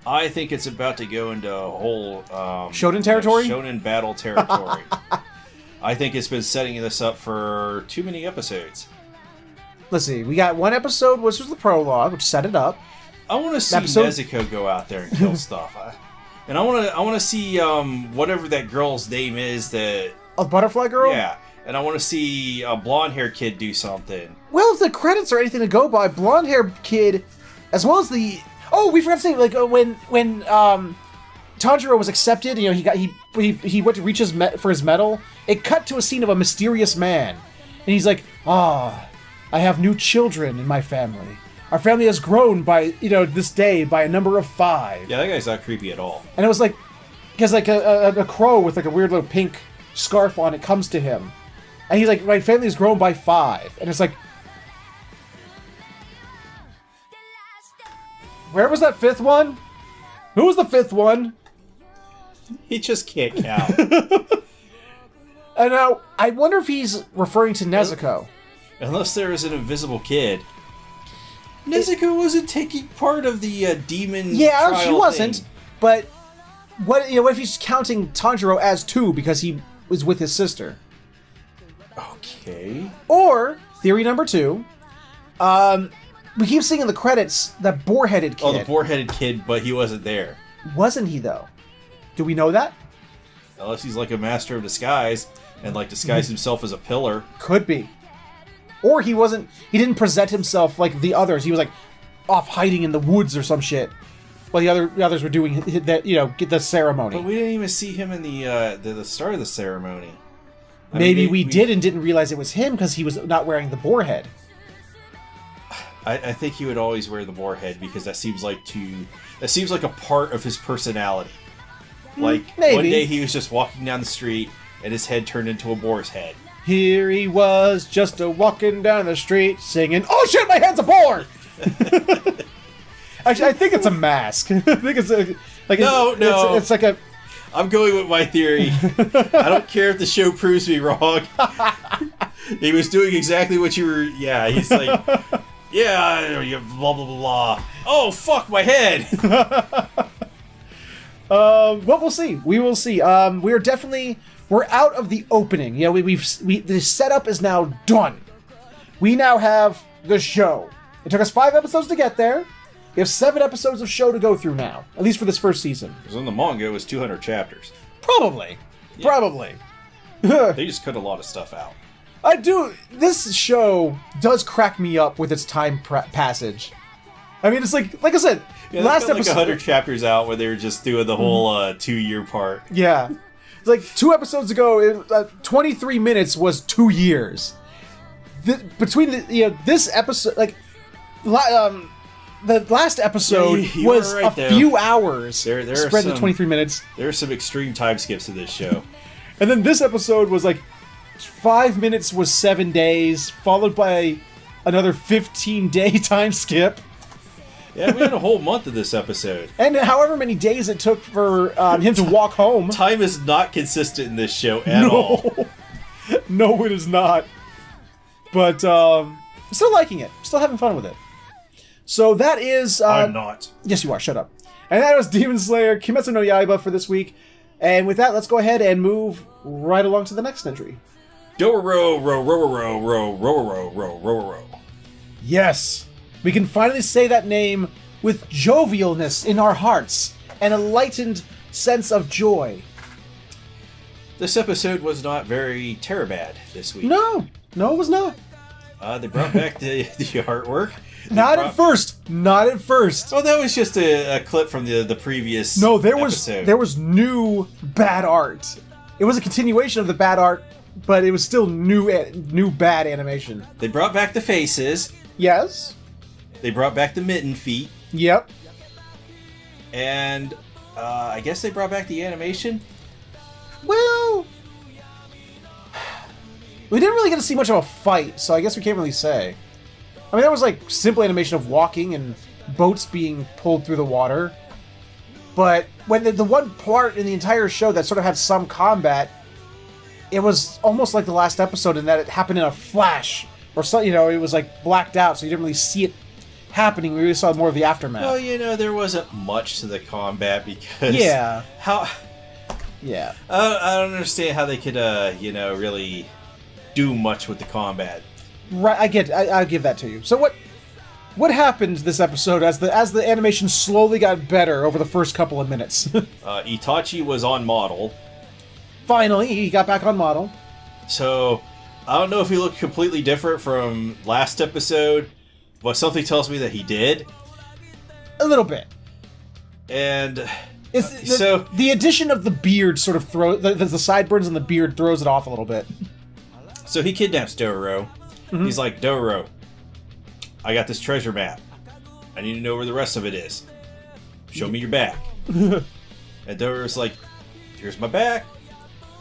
Speaker 2: I think it's about to go into a whole...
Speaker 1: Shonen territory?
Speaker 2: Shonen battle territory. I think it's been setting this up for too many episodes.
Speaker 1: Let's see. We got one episode, which was the prologue, which set it up.
Speaker 2: I want to see Nezuko go out there and kill stuff. And I want to see whatever that girl's name is. The
Speaker 1: butterfly girl?
Speaker 2: Yeah. And I want to see a blonde-haired kid do something.
Speaker 1: Well, if the credits are anything to go by, blonde-haired kid, as well as the... Oh, we forgot to say, when Tanjiro was accepted, he went to reach for his medal, it cut to a scene of a mysterious man. And he's like, I have new children in my family. Our family has grown by, this day by a number of 5.
Speaker 2: Yeah, that guy's not creepy at all.
Speaker 1: And it was like, because a crow with a weird little pink scarf on it comes to him. And he's like, my family has grown by 5. And it's like, where was that 5th one? Who was the 5th one?
Speaker 2: He just can't count.
Speaker 1: And now, I wonder if he's referring to Nezuko.
Speaker 2: Unless there is an invisible kid. Nezuko wasn't taking part of the demon trial
Speaker 1: she wasn't.
Speaker 2: thing.
Speaker 1: But what if he's counting Tanjiro as 2 because he was with his sister?
Speaker 2: Okay.
Speaker 1: Or, theory number 2, we keep seeing in the credits that boar-headed kid.
Speaker 2: Oh, the boar-headed kid, but he wasn't there.
Speaker 1: Wasn't he, though? Do we know that?
Speaker 2: Unless he's like a master of disguise and disguised himself as a pillar.
Speaker 1: Could be. Or he didn't present himself like the others. He was off hiding in the woods or some shit. While the others were doing that, get the ceremony.
Speaker 2: But we didn't even see him in the start of the ceremony.
Speaker 1: Maybe we did and didn't realize it was him because he was not wearing the boar head.
Speaker 2: I think he would always wear the boar head because that seems like a part of his personality. Maybe. One day he was just walking down the street and his head turned into a boar's head.
Speaker 1: Here he was, just walking down the street, singing, "Oh shit, my head's a boar!" Actually, I think it's a mask. I think it's
Speaker 2: No.
Speaker 1: It's like a...
Speaker 2: I'm going with my theory. I don't care if the show proves me wrong. He was doing exactly what you were... Yeah, he's like... Yeah, blah, blah, blah, blah. Oh, fuck, my head!
Speaker 1: Well, we'll see. We will see. We're out of the opening. The setup is now done. We now have the show. It took us 5 episodes to get there. We have 7 episodes of show to go through now, at least for this first season.
Speaker 2: Because in the manga, it was 200 chapters.
Speaker 1: Probably.
Speaker 2: Yeah.
Speaker 1: Probably.
Speaker 2: They just cut a lot of stuff out.
Speaker 1: This show does crack me up with its time passage. I mean, it's like I said,
Speaker 2: Yeah,
Speaker 1: last
Speaker 2: cut
Speaker 1: episode...
Speaker 2: 100 chapters out where they were just doing the whole 2-year part.
Speaker 1: Yeah. It's like 2 episodes ago, 23 minutes was 2 years. Between this episode, the last episode
Speaker 2: you
Speaker 1: was
Speaker 2: were right,
Speaker 1: a few hours
Speaker 2: there
Speaker 1: spread to 23 minutes.
Speaker 2: There are some extreme time skips in this show.
Speaker 1: And then this episode was 5 minutes was 7 days, followed by another 15-day time skip.
Speaker 2: Yeah, we had a whole month of this episode.
Speaker 1: And however many days it took for him to walk home.
Speaker 2: Time is not consistent in this show at all.
Speaker 1: No, it is not. But still liking it. Still having fun with it. So that is...
Speaker 2: I'm not.
Speaker 1: Yes, you are. Shut up. And that was Demon Slayer Kimetsu no Yaiba for this week. And with that, let's go ahead and move right along to the next entry.
Speaker 2: Do-a-row-row-row-row-row-row-row-row-row-row.
Speaker 1: Yes. We can finally say that name with jovialness in our hearts and a lightened sense of joy.
Speaker 2: This episode was not very Terabad this week.
Speaker 1: No, it was not.
Speaker 2: They brought back the artwork.
Speaker 1: Not at first.
Speaker 2: Oh, that was just a clip from the previous episode.
Speaker 1: There was new bad art. It was a continuation of the bad art, but it was still new bad animation.
Speaker 2: They brought back the faces.
Speaker 1: Yes.
Speaker 2: They brought back the mitten feet.
Speaker 1: Yep.
Speaker 2: And I guess they brought back the animation.
Speaker 1: Well, we didn't really get to see much of a fight, so I guess we can't really say. I mean, that was like simple animation of walking and boats being pulled through the water. But when the one part in the entire show that sort of had some combat, it was almost like the last episode in that it happened in a flash. Or, so, you know, it was like blacked out, so you didn't really see it happening. We really saw more of the aftermath.
Speaker 2: Well, you know, there wasn't much to the combat because...
Speaker 1: Yeah.
Speaker 2: How...
Speaker 1: Yeah.
Speaker 2: I don't understand how they could, you know, really do much with the combat.
Speaker 1: Right, I'll give that to you. So what happened this episode as the animation slowly got better over the first couple of minutes?
Speaker 2: Itachi was on model.
Speaker 1: Finally, he got back on model.
Speaker 2: So, I don't know if he looked completely different from last episode, but something tells me that he did.
Speaker 1: A little bit.
Speaker 2: And...
Speaker 1: so the addition of the beard sort of the sideburns and the beard throws it off a little bit.
Speaker 2: So he kidnaps Dororo. Mm-hmm. He's like, Dororo, I got this treasure map. I need to know where the rest of it is. Show me your back. And Dororo's like, here's my back.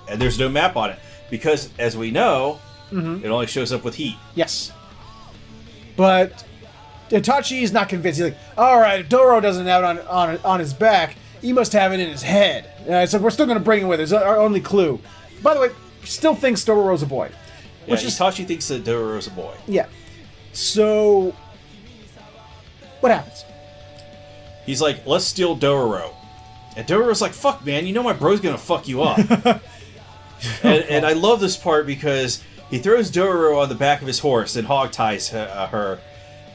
Speaker 2: And there's no map on it. Because, as we know, it only shows up with heat.
Speaker 1: Yes. But Itachi's not convinced. He's like, alright, if Dororo doesn't have it on his back, he must have it in his head. So we're still going to bring it with us. It's our only clue. By the way, still thinks Dororo's a boy.
Speaker 2: Yeah, Itachi thinks that Dororo's a boy.
Speaker 1: Yeah. So, what happens?
Speaker 2: He's like, let's steal Dororo. And Dororo's like, fuck, man, you know my bro's going to fuck you up. and I love this part because he throws Dororo on the back of his horse and hogties her.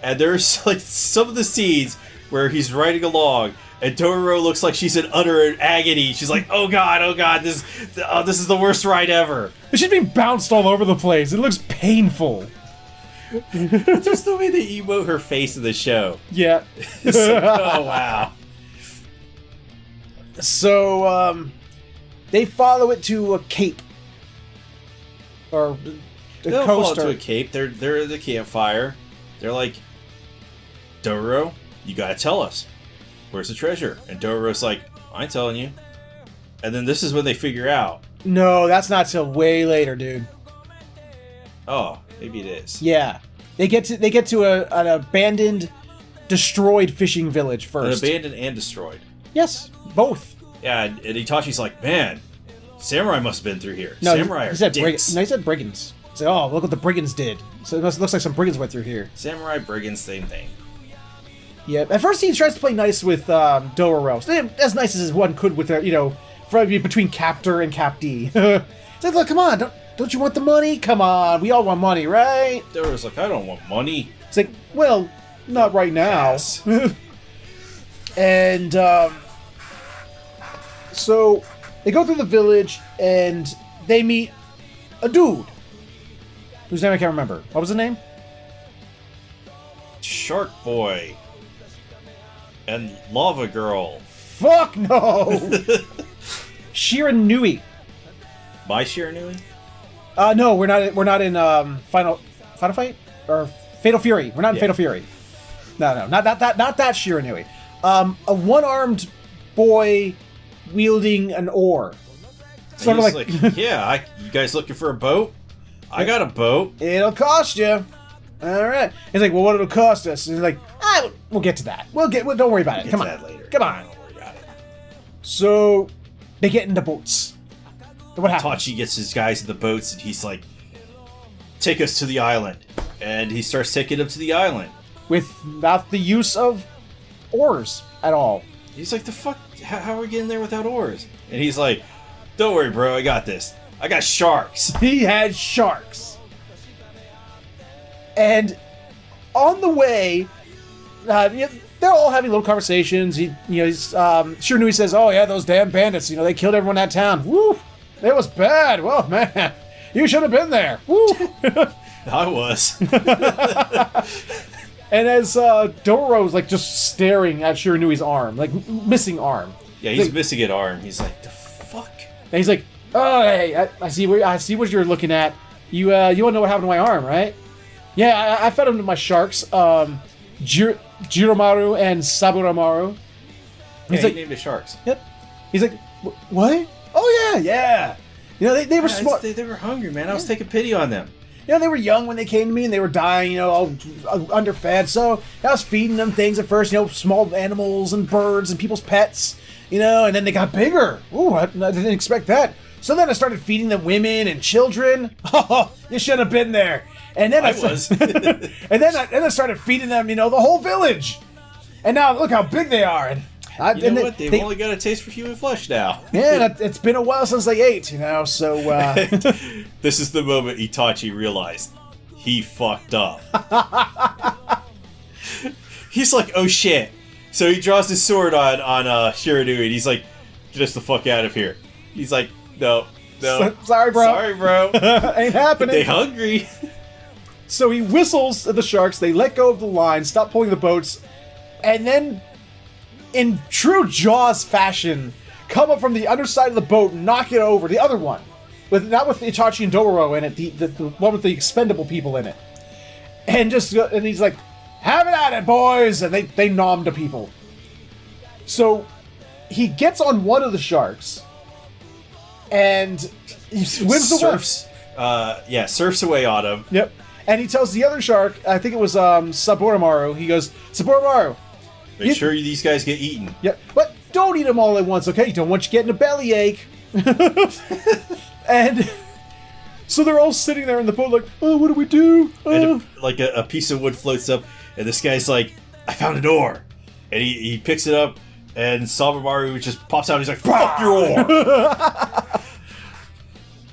Speaker 2: And there's like some of the scenes where he's riding along and Dororo looks like she's in utter agony. She's like, oh god, this is the worst ride ever.
Speaker 1: She's being bounced all over the place. It looks painful.
Speaker 2: Just the way they emote her face in the show.
Speaker 1: Yeah.
Speaker 2: It's like, oh wow.
Speaker 1: So, they follow it to a cape. Or a
Speaker 2: They'll
Speaker 1: coaster.
Speaker 2: fall into a cape. They're at the campfire. They're like, Dororo, you gotta tell us. Where's the treasure? And Dororo's like, I ain't telling you. And then this is when they figure out.
Speaker 1: No, that's not till way later, dude.
Speaker 2: Oh, maybe it is.
Speaker 1: Yeah. They get to an abandoned, destroyed fishing village first.
Speaker 2: An abandoned and destroyed.
Speaker 1: Yes, both.
Speaker 2: Yeah, and Itachi's like, man, samurai must have been through here.
Speaker 1: No,
Speaker 2: samurai
Speaker 1: he said
Speaker 2: dicks.
Speaker 1: he said brigands. He said, oh, look what the brigands did. So it looks like some brigands went through here.
Speaker 2: Samurai, brigands, same thing.
Speaker 1: Yeah, at first he tries to play nice with Dororo. As nice as one could with, between Captor and Capd. He's like, look, come on, don't you want the money? Come on, we all want money, right?
Speaker 2: Dororo's like, I don't want money.
Speaker 1: It's like, well, not right now.
Speaker 2: Yes.
Speaker 1: And, so they go through the village and they meet a dude whose name I can't remember. What was the name?
Speaker 2: Shark Boy. And Lava Girl.
Speaker 1: Fuck no! Shiranui.
Speaker 2: My Shiranui?
Speaker 1: No, we're not in Final Fight or Fatal Fury. We're not in Fatal Fury. No, not that Shiranui. A one-armed boy wielding an oar. Sort of like
Speaker 2: yeah, you guys looking for a boat? I got a boat.
Speaker 1: It'll cost you. All right. He's like, well, what it'll cost us? And he's like, we'll get to that. Don't worry about it. Come on.
Speaker 2: That later.
Speaker 1: Come on.
Speaker 2: Don't worry about it.
Speaker 1: So they get into boats. What happens?
Speaker 2: Itachi gets his guys in the boats and he's like, take us to the island. And he starts taking them to the island.
Speaker 1: Without the use of oars at all.
Speaker 2: He's like, the fuck? How are we getting there without oars? And he's like, don't worry, bro. I got this. I got sharks.
Speaker 1: He had sharks. And on the way, they're all having little conversations. Shiranui says, "Oh yeah, those damn bandits! They killed everyone in that town. Woo, it was bad. Well, man, you should have been there. Woo."
Speaker 2: I was.
Speaker 1: And as Dororo's like just staring at Shiranui's arm, like missing arm.
Speaker 2: Yeah, he's missing an arm. He's like, the fuck?
Speaker 1: And he's like, "Oh, hey, I see what you're looking at. You want to know what happened to my arm, right? Yeah, I fed him to my sharks, Jiromaru and Saburamaru.
Speaker 2: Yeah,
Speaker 1: He's like,
Speaker 2: he named the sharks.
Speaker 1: yep. He's like, what? Oh yeah, yeah. You know, they were smart.
Speaker 2: They were hungry, man. I was taking pity on them.
Speaker 1: You know, they were young when they came to me, and they were dying, you know, all underfed. So I was feeding them things at first, you know, small animals and birds and people's pets, you know, and then they got bigger. Ooh, I didn't expect that. So then I started feeding them women and children. Oh, you should have been there. And then I
Speaker 2: was.
Speaker 1: and then I started feeding them, you know, the whole village. And now look how big they are. And
Speaker 2: you know what? They've only got a taste for human flesh now.
Speaker 1: Yeah, it's been a while since they ate, you know, so...
Speaker 2: This is the moment Itachi realized he fucked up. He's like, oh shit. So he draws his sword on Shiradu, and he's like, get us the fuck out of here. He's like, no.
Speaker 1: Sorry, bro.
Speaker 2: Sorry, bro.
Speaker 1: Ain't happening.
Speaker 2: They hungry.
Speaker 1: So he whistles at the sharks, they let go of the line, stop pulling the boats, and then... in true Jaws fashion, come up from the underside of the boat and knock it over, the other one. Not with Itachi and Dororo in it, the one with the expendable people in it. And he's like, have it at it, boys! And they nom to people. So, he gets on one of the sharks, and he swims away.
Speaker 2: Surfs away on him.
Speaker 1: Yep. And he tells the other shark, I think it was Saborimaru, he goes, Saborimaru,
Speaker 2: Make sure these guys get eaten.
Speaker 1: yeah, but don't eat them all at once, okay? You don't want you getting a bellyache. And so they're all sitting there in the boat like, oh, what do we do?
Speaker 2: And a piece of wood floats up, and this guy's like, I found a door. And he picks it up, and Saborimaru just pops out, and he's like, fuck your oar!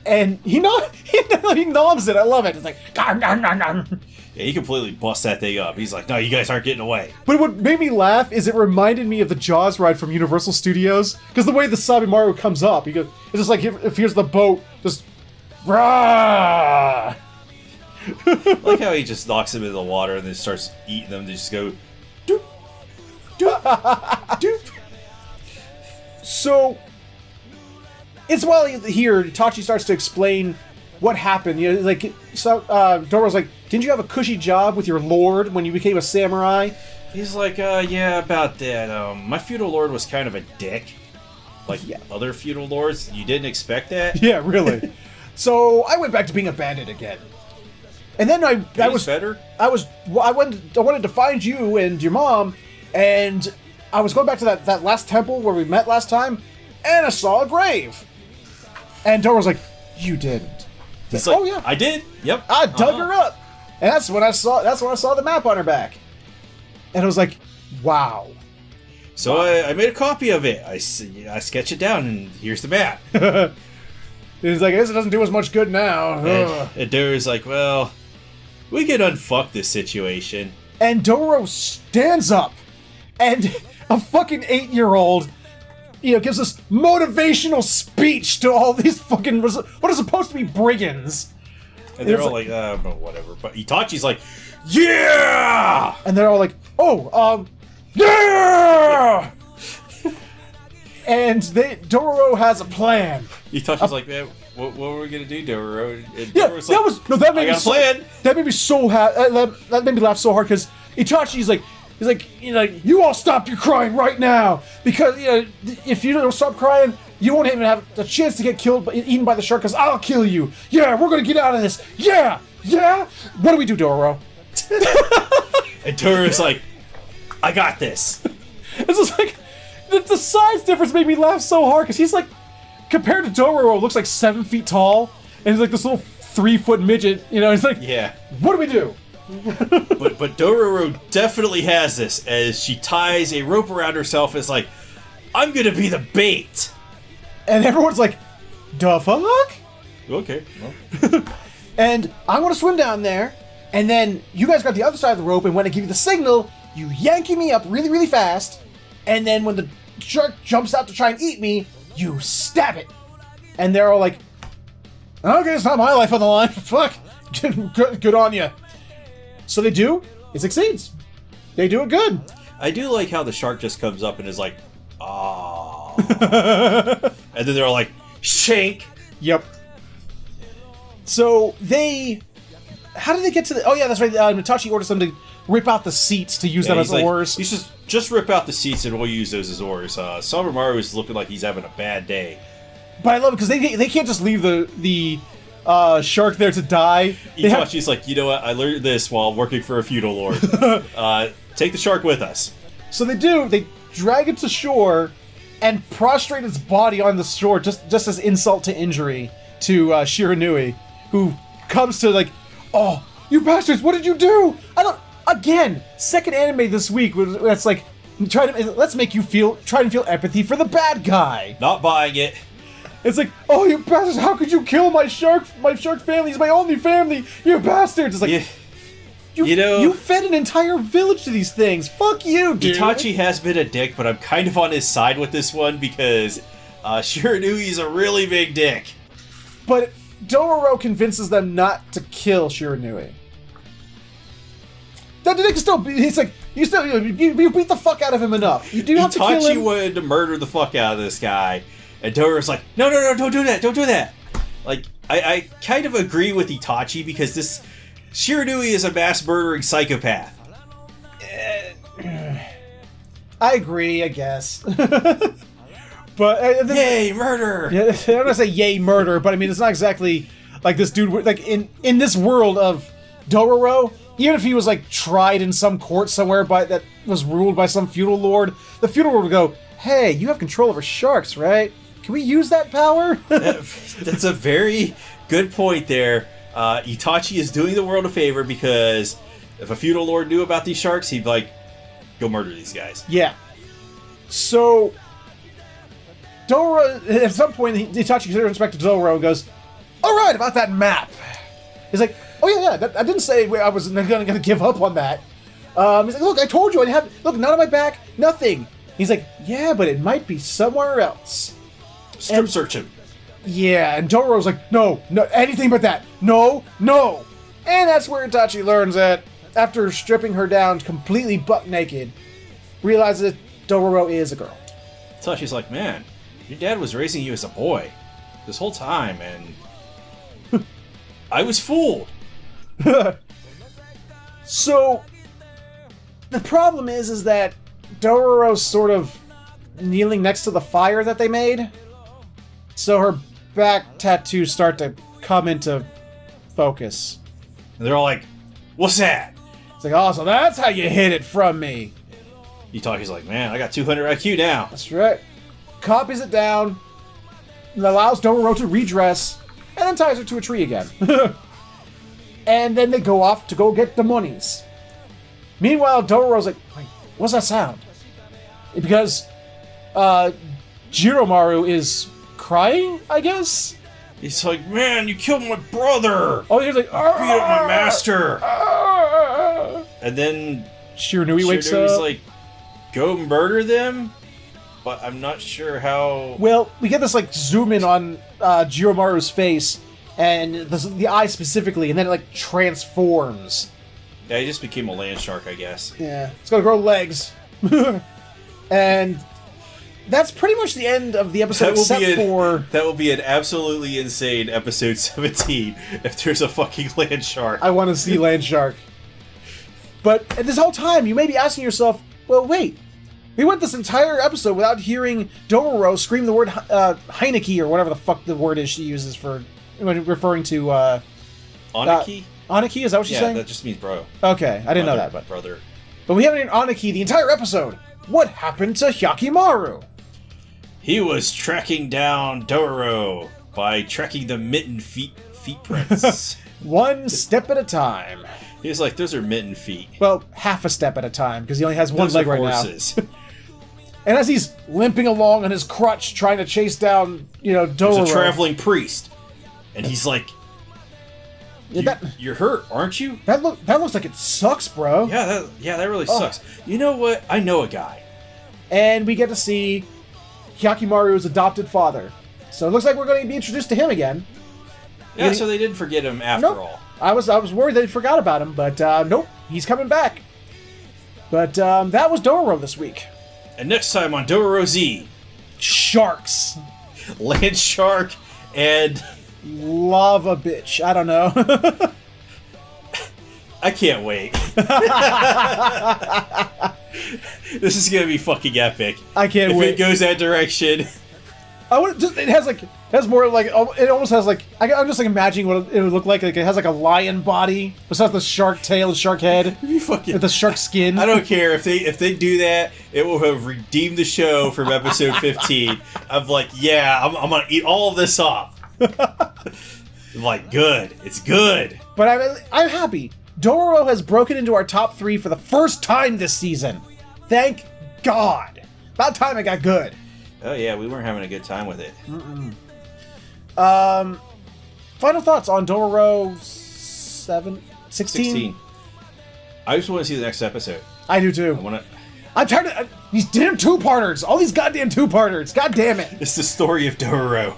Speaker 1: And he noms it. I love it. It's like, garn, garn, garn, garn.
Speaker 2: Yeah, he completely busts that thing up. He's like, no, you guys aren't getting away.
Speaker 1: But what made me laugh is it reminded me of the Jaws ride from Universal Studios. Because the way the Saborimaru comes up, it's just like, if here's the boat, just... Rah!
Speaker 2: Like how he just knocks them into the water and then starts eating them. They just go...
Speaker 1: Doop, doop, doop. So... it's while here, Itachi starts to explain what happened. You know, like, so Doro's like, didn't you have a cushy job with your lord when you became a samurai?
Speaker 2: He's like, yeah, about that. My feudal lord was kind of a dick. Like other feudal lords. You didn't expect that?
Speaker 1: Yeah, really. So I went back to being a bandit again. And then I was
Speaker 2: better.
Speaker 1: I wanted to find you and your mom, and I was going back to that last temple where we met last time, and I saw a grave. And Doro's like, you didn't.
Speaker 2: He's like,
Speaker 1: oh yeah,
Speaker 2: I did. Yep.
Speaker 1: I dug her up, and that's when I saw the map on her back, and I was like, wow.
Speaker 2: So wow. I made a copy of it. I sketch it down, and here's the map.
Speaker 1: He's like, I guess it doesn't do as much good now.
Speaker 2: And Doro's like, well, we can unfuck this situation. And
Speaker 1: Doro stands up, and a fucking 8-year-old. You know, gives us motivational speech to all these fucking what are supposed to be brigands.
Speaker 2: And they're all like, whatever. But Itachi's like, yeah!
Speaker 1: And they're all like, oh, yeah! And Doro has a plan.
Speaker 2: Itachi's like, man, what were we gonna do, Doro? And
Speaker 1: yeah,
Speaker 2: Doro's
Speaker 1: that made me so
Speaker 2: plan.
Speaker 1: That made me so happy. That made me laugh so hard because Itachi's like. He's like, you know, you all stop your crying right now, because you know, if you don't stop crying, you won't even have a chance to get eaten by the shark, because I'll kill you. Yeah, we're gonna get out of this. Yeah. What do we do, Doro?
Speaker 2: And Doro's like, I got this.
Speaker 1: It's just like the size difference made me laugh so hard because he's like, compared to Doro, looks like 7 feet tall, and he's like this little 3-foot midget. You know, he's like,
Speaker 2: yeah.
Speaker 1: What do we do?
Speaker 2: but Dororo definitely has this, as she ties a rope around herself as like, I'm gonna be the bait.
Speaker 1: And everyone's like, the fuck?
Speaker 2: Okay. Well.
Speaker 1: And I'm gonna swim down there, and then you guys got the other side of the rope, and when I give you the signal, you yanking me up really, really fast, and then when the shark jumps out to try and eat me, you stab it. And they're all like, okay, it's not my life on the line. Fuck. Good on you. So they do. It succeeds. They do it good.
Speaker 2: I do like how the shark just comes up and is like, ah. And then they're all like, shank.
Speaker 1: Yep. So how did they get to the... Oh yeah, that's right. Itachi orders them to rip out the seats to use them as oars.
Speaker 2: He's just rip out the seats and we'll use those as oars. Sawamaru is looking like he's having a bad day.
Speaker 1: But I love it because they can't just leave the shark there to die.
Speaker 2: Itachi's like, you know what? I learned this while working for a feudal lord. Take the shark with us.
Speaker 1: So they do. They drag it to shore and prostrate its body on the shore just as insult to injury to Shiranui, who comes to like, oh, you bastards, what did you do? Again, second anime this week that's like, let's make you try to feel empathy for the bad guy.
Speaker 2: Not buying it.
Speaker 1: It's like, oh, you bastards, how could you kill my shark family? He's my only family, you bastards. It's like, you fed an entire village to these things. Fuck you, dude.
Speaker 2: Itachi has been a dick, but I'm kind of on his side with this one because Shiranui's a really big dick.
Speaker 1: But Dororo convinces them not to kill Shiranui. That they can still be. He's like, you beat the fuck out of him enough. You do have to kill him.
Speaker 2: Itachi wanted to murder the fuck out of this guy, and Dororo's like, no, don't do that. Like, I kind of agree with Itachi because this Shiranui is a mass murdering psychopath.
Speaker 1: I agree, I guess. But
Speaker 2: yay, murder!
Speaker 1: Yeah, I'm not gonna say yay, murder, but I mean, it's not exactly like this dude. Like in this world of Dororo, even if he was like tried in some court somewhere that was ruled by some feudal lord, the feudal lord would go, "Hey, you have control over sharks, right? Can we use that power?"
Speaker 2: That's a very good point there. Itachi is doing the world a favor because if a feudal lord knew about these sharks, he'd like go murder these guys.
Speaker 1: Yeah. So Dororo, at some point, Itachi turns back to Dororo and goes, "All right, about that map." He's like, "Oh yeah. I didn't say I was going to give up on that." He's like, "Look, I told you. Look, not on my back, nothing." He's like, "Yeah, but it might be somewhere else."
Speaker 2: Strip search him.
Speaker 1: Yeah, and Dororo's like, no, anything but that. No. And that's where Itachi learns that after stripping her down completely butt naked, realizes that Dororo is a girl.
Speaker 2: Itachi's like, man, your dad was raising you as a boy this whole time, and I was fooled.
Speaker 1: So, the problem is that Dororo's sort of kneeling next to the fire that they made. So her back tattoos start to come into focus.
Speaker 2: And they're all like, what's that?
Speaker 1: It's like, oh, so that's how you hid it from me.
Speaker 2: Itachi's like, man, I got 200 IQ now.
Speaker 1: That's right. Copies it down, and allows Dororo to redress, and then ties her to a tree again. And then they go off to go get the monies. Meanwhile, Dororo's like, wait, what's that sound? Because Jiromaru is crying, I guess?
Speaker 2: He's like, man, you killed my brother!
Speaker 1: Oh, he's like,
Speaker 2: beat up my master! And then
Speaker 1: Shiranui wakes up.
Speaker 2: He's like, go murder them? But I'm not sure how...
Speaker 1: Well, we get this, like, zoom in on Jiromaru's face, and the eye specifically, and then it, like, transforms.
Speaker 2: Yeah, he just became a land shark, I guess.
Speaker 1: Yeah, it's gonna grow legs. And that's pretty much the end of the episode,
Speaker 2: That will be an absolutely insane episode 17 if there's a fucking land shark.
Speaker 1: I want to see land shark. But at this whole time, you may be asking yourself, well, wait. We went this entire episode without hearing Dororo scream the word Heineke, or whatever the fuck the word is she uses for when referring to...
Speaker 2: Aniki?
Speaker 1: Aniki, is that what she's saying?
Speaker 2: Yeah, that just means bro.
Speaker 1: Okay, I didn't know that.
Speaker 2: Brother.
Speaker 1: But we haven't heard Aniki the entire episode. What happened to Hyakimaru?
Speaker 2: He was tracking down Dororo by tracking the mitten feet prints.
Speaker 1: One step at a time.
Speaker 2: He was like, those are mitten feet.
Speaker 1: Well, half a step at a time, because he only has one leg right
Speaker 2: horses.
Speaker 1: now. And as he's limping along on his crutch, trying to chase down, Dororo.
Speaker 2: There's a traveling priest. And he's like, you're hurt, aren't you?
Speaker 1: That looks like it sucks, bro.
Speaker 2: Yeah, that really sucks. You know what? I know a guy.
Speaker 1: And we get to see Hyakimaru's adopted father. So it looks like we're going to be introduced to him again.
Speaker 2: Yeah, so they didn't forget him after all.
Speaker 1: I was worried they forgot about him, but nope, he's coming back. But that was Dororo this week.
Speaker 2: And next time on Dororo Z,
Speaker 1: sharks,
Speaker 2: land shark, and
Speaker 1: lava bitch. I don't know.
Speaker 2: I can't wait. This is gonna be fucking epic.
Speaker 1: I can't
Speaker 2: if
Speaker 1: wait.
Speaker 2: If it goes that direction.
Speaker 1: I would just. It has more like. It almost has like. I'm just like imagining what it would look like. Like it has like a lion body besides the shark tail and shark head.
Speaker 2: You fucking.
Speaker 1: With the shark skin.
Speaker 2: I don't care if they do that. It will have redeemed the show from episode 15. I'm like, yeah, I'm gonna eat all of this up. I'm like, good. It's good.
Speaker 1: But I'm happy. Dororo has broken into our top 3 for the first time this season. Thank God. About time it got good.
Speaker 2: Oh yeah, we weren't having a good time with it.
Speaker 1: Final thoughts on Dororo 16?
Speaker 2: 16. I just want to see the next episode.
Speaker 1: I do too. I'm tired of these damn two-parters. All these goddamn two-parters. God damn it.
Speaker 2: It's the story of Dororo.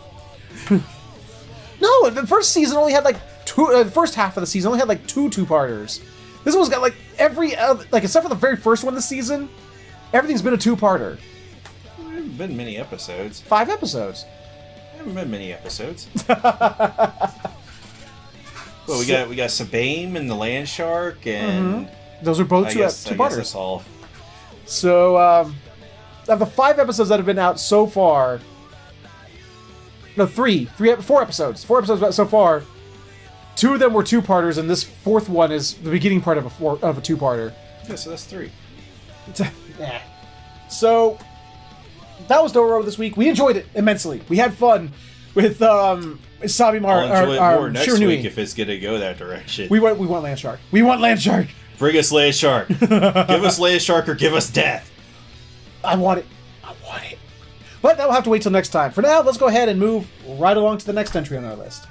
Speaker 1: No, the first season only had like the first half of the season only had like two-parters. This one's got like every except for the very first one this season, everything's been a two-parter.
Speaker 2: There haven't been many episodes.
Speaker 1: 5 episodes.
Speaker 2: There haven't been many episodes. Well, we got Sabame and the land shark, and
Speaker 1: those are both two-parters.
Speaker 2: I guess that's all.
Speaker 1: So, of the 5 episodes that have been out so far, no, 4 episodes. 4 episodes so far. 2 of them were two-parters, and this 4th one is the beginning part of a two-parter.
Speaker 2: Yeah, so that's 3.
Speaker 1: Nah. So, that was Dororo this week. We enjoyed it immensely. We had fun with Sabimar.
Speaker 2: I'll enjoy it more next
Speaker 1: Shiranui.
Speaker 2: week if it's gonna go that direction.
Speaker 1: We want Land Shark. We want Land Shark.
Speaker 2: Bring us Land Shark. Give us Land Shark or give us death.
Speaker 1: I want it. But that will have to wait till next time. For now, let's go ahead and move right along to the next entry on our list.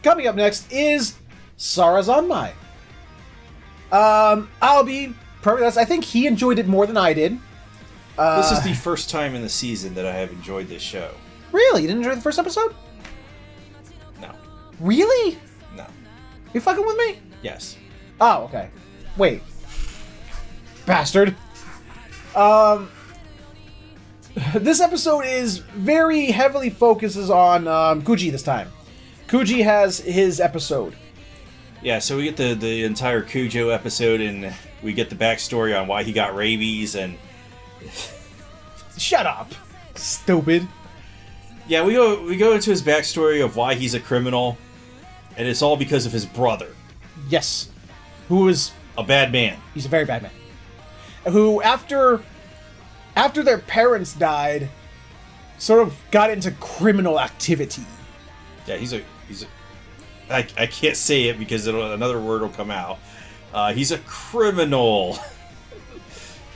Speaker 1: Coming up next is Sarazanmai. I'll be perfect honest. I think he enjoyed it more than I did.
Speaker 2: This is the first time in the season that I have enjoyed this show.
Speaker 1: Really? You didn't enjoy the first episode?
Speaker 2: No.
Speaker 1: Really?
Speaker 2: No.
Speaker 1: You fucking with me?
Speaker 2: Yes.
Speaker 1: Oh, okay. Wait. Bastard. This episode is very heavily focuses on Kuji this time. Kuji has his episode.
Speaker 2: Yeah, so we get the entire Kujo episode, and we get the backstory on why he got rabies, and...
Speaker 1: Shut up. Stupid.
Speaker 2: Yeah, we go into his backstory of why he's a criminal, and it's all because of his brother.
Speaker 1: Yes. Who is...
Speaker 2: A bad man.
Speaker 1: He's a very bad man. Who, after their parents died, sort of got into criminal activity.
Speaker 2: Yeah, he's a I can't say it because another word will come out. He's a criminal.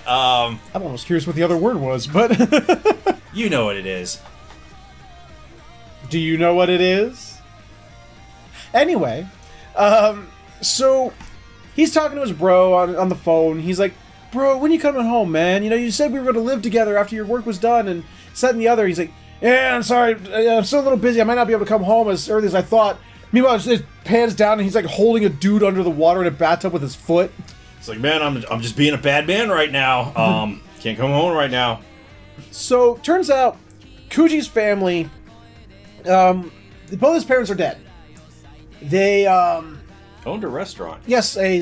Speaker 1: I'm almost curious what the other word was, but...
Speaker 2: You know what it is.
Speaker 1: Do you know what it is? Anyway, so he's talking to his bro on the phone. He's like, bro, when you coming home, man? You know, you said we were going to live together after your work was done, and that and the other. He's like, yeah, I'm sorry, I'm still a little busy. I might not be able to come home as early as I thought. Meanwhile, his pans down, and he's like holding a dude under the water in a bathtub with his foot.
Speaker 2: It's like, man, I'm just being a bad man right now. Can't come home right now.
Speaker 1: So, turns out, Kuji's family, both his parents are dead. They,
Speaker 2: Owned a restaurant.
Speaker 1: yes, a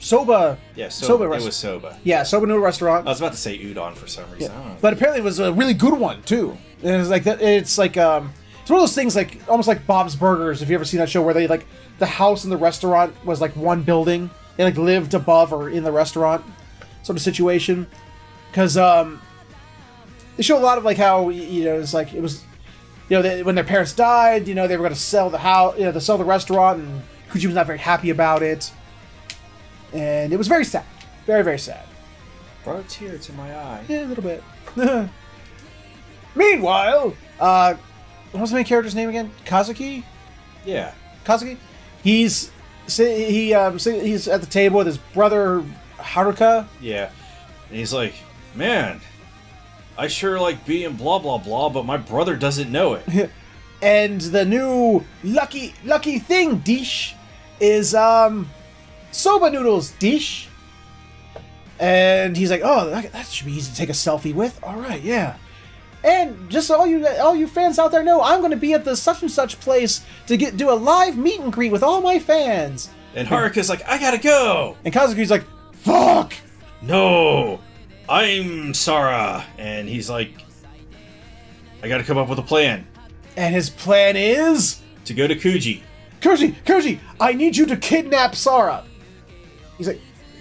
Speaker 1: soba.
Speaker 2: Yeah,
Speaker 1: soba
Speaker 2: it
Speaker 1: restaurant.
Speaker 2: was soba.
Speaker 1: Yeah, soba noodle restaurant.
Speaker 2: I was about to say udon for some reason. I don't know.
Speaker 1: But apparently it was a really good one too. And it's like that. It's like it's one of those things like almost like Bob's Burgers. If you ever seen that show where they like the house and the restaurant was like one building. They like lived above or in the restaurant, sort of situation. Because they show a lot of like how it's like it was, when their parents died, they were going to sell the house, to sell the restaurant, and Kuji was not very happy about it. And it was very sad. Very, very sad.
Speaker 2: Brought a tear to my eye.
Speaker 1: Yeah, a little bit. Meanwhile, what's the main character's name again? Kazuki?
Speaker 2: Yeah.
Speaker 1: Kazuki? He's at the table with his brother Haruka.
Speaker 2: Yeah. And he's like, man, I sure like being blah blah blah, but my brother doesn't know it.
Speaker 1: And the new lucky thing dish is soba noodles dish. And he's like, oh, that should be easy to take a selfie with. All right, yeah. And just so all you fans out there know, I'm going to be at the such and such place to do a live meet and greet with all my fans.
Speaker 2: And Haruka's like, I gotta go!
Speaker 1: And Kazuki's like, fuck!
Speaker 2: No! I'm Sara! And he's like, I gotta come up with a plan.
Speaker 1: And his plan is...
Speaker 2: To go to Kuji.
Speaker 1: Koji, I need you to kidnap Sara. He's like,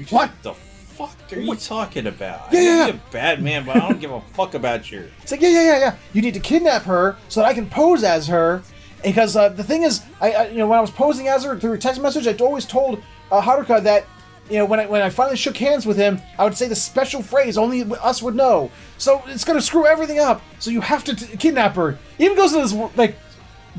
Speaker 1: what?
Speaker 2: The fuck are you talking about?
Speaker 1: Yeah,
Speaker 2: I
Speaker 1: yeah,
Speaker 2: may be a bad man, but I don't give a fuck about you.
Speaker 1: It's like, yeah. You need to kidnap her so that I can pose as her. Because the thing is, I when I was posing as her through a text message, I always told Haruka that, when I finally shook hands with him, I would say the special phrase only us would know. So it's gonna screw everything up. So you have to kidnap her. He even goes to this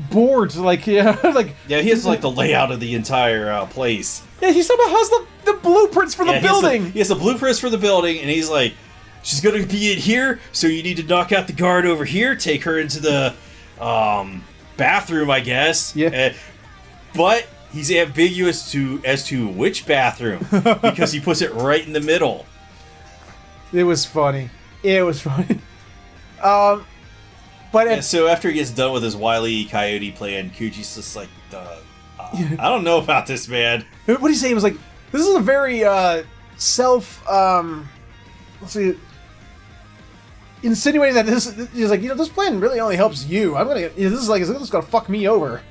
Speaker 1: board, he
Speaker 2: has the layout of the entire place.
Speaker 1: Yeah, he somehow has the blueprints for the building.
Speaker 2: He has the blueprints for the building, and he's like, she's gonna be in here, so you need to knock out the guard over here, take her into the bathroom, I guess.
Speaker 1: Yeah.
Speaker 2: But he's ambiguous as to which bathroom, because he puts it right in the middle.
Speaker 1: It was funny.
Speaker 2: So after he gets done with his Wile E. Coyote plan, Kuji's just like, I don't know about this, man.
Speaker 1: What did he say? He was like, this is a very insinuating that he's like, this plan really only helps you. This is gonna fuck me over.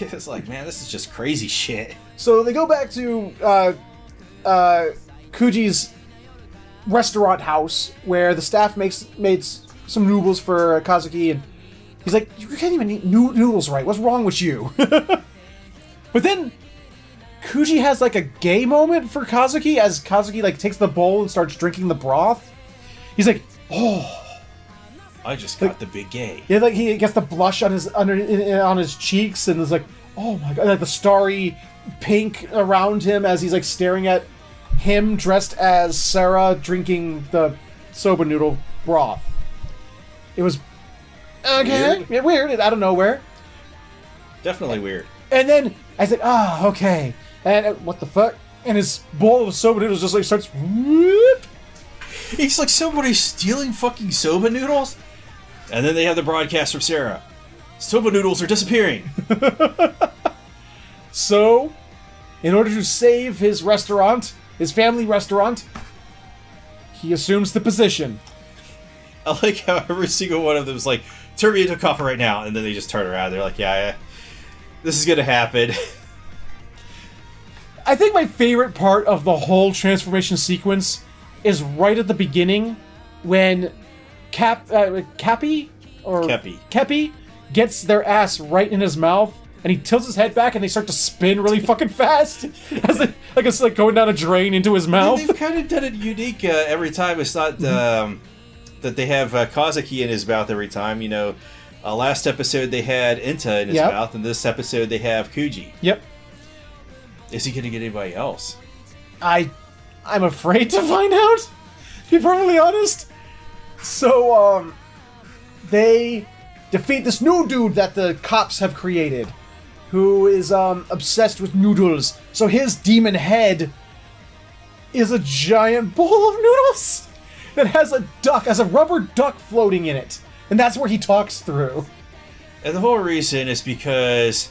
Speaker 2: It's like, man, this is just crazy shit.
Speaker 1: So they go back to Kuji's restaurant house where the staff made some noodles for Kazuki, and he's like, you can't even eat noodles right. What's wrong with you? But then Kuji has a gay moment for Kazuki as Kazuki takes the bowl and starts drinking the broth. He's like, oh,
Speaker 2: I just got the big gay.
Speaker 1: Yeah, he gets the blush on his cheeks, and it's like, oh my god, the starry pink around him as he's staring at him dressed as Sarah drinking the soba noodle broth. It was weird out of nowhere.
Speaker 2: Definitely weird.
Speaker 1: And then I said, okay. And what the fuck? And his bowl of soba noodles just starts whoop.
Speaker 2: He's like, somebody's stealing fucking soba noodles? And then they have the broadcast from Sarah. Soba noodles are disappearing.
Speaker 1: So, in order to save his restaurant, his family restaurant, he assumes the position.
Speaker 2: I like how every single one of them is like, turn me into a copper right now. And then they just turn around. They're like, yeah, this is going to happen.
Speaker 1: I think my favorite part of the whole transformation sequence is right at the beginning when Kepi gets their ass right in his mouth, and he tilts his head back, and they start to spin really fucking fast as it's going down a drain into his mouth.
Speaker 2: They've kind of done it unique every time. It's not that they have Kazuki in his mouth every time. Last episode they had Inta in his mouth, and this episode they have Kuji.
Speaker 1: Yep.
Speaker 2: Is he going to get anybody else?
Speaker 1: I'm afraid to find out, to be perfectly honest. So, they defeat this new dude that the cops have created, who is obsessed with noodles. So his demon head is a giant bowl of noodles that has a rubber duck floating in it. And that's where he talks through.
Speaker 2: And the whole reason is because...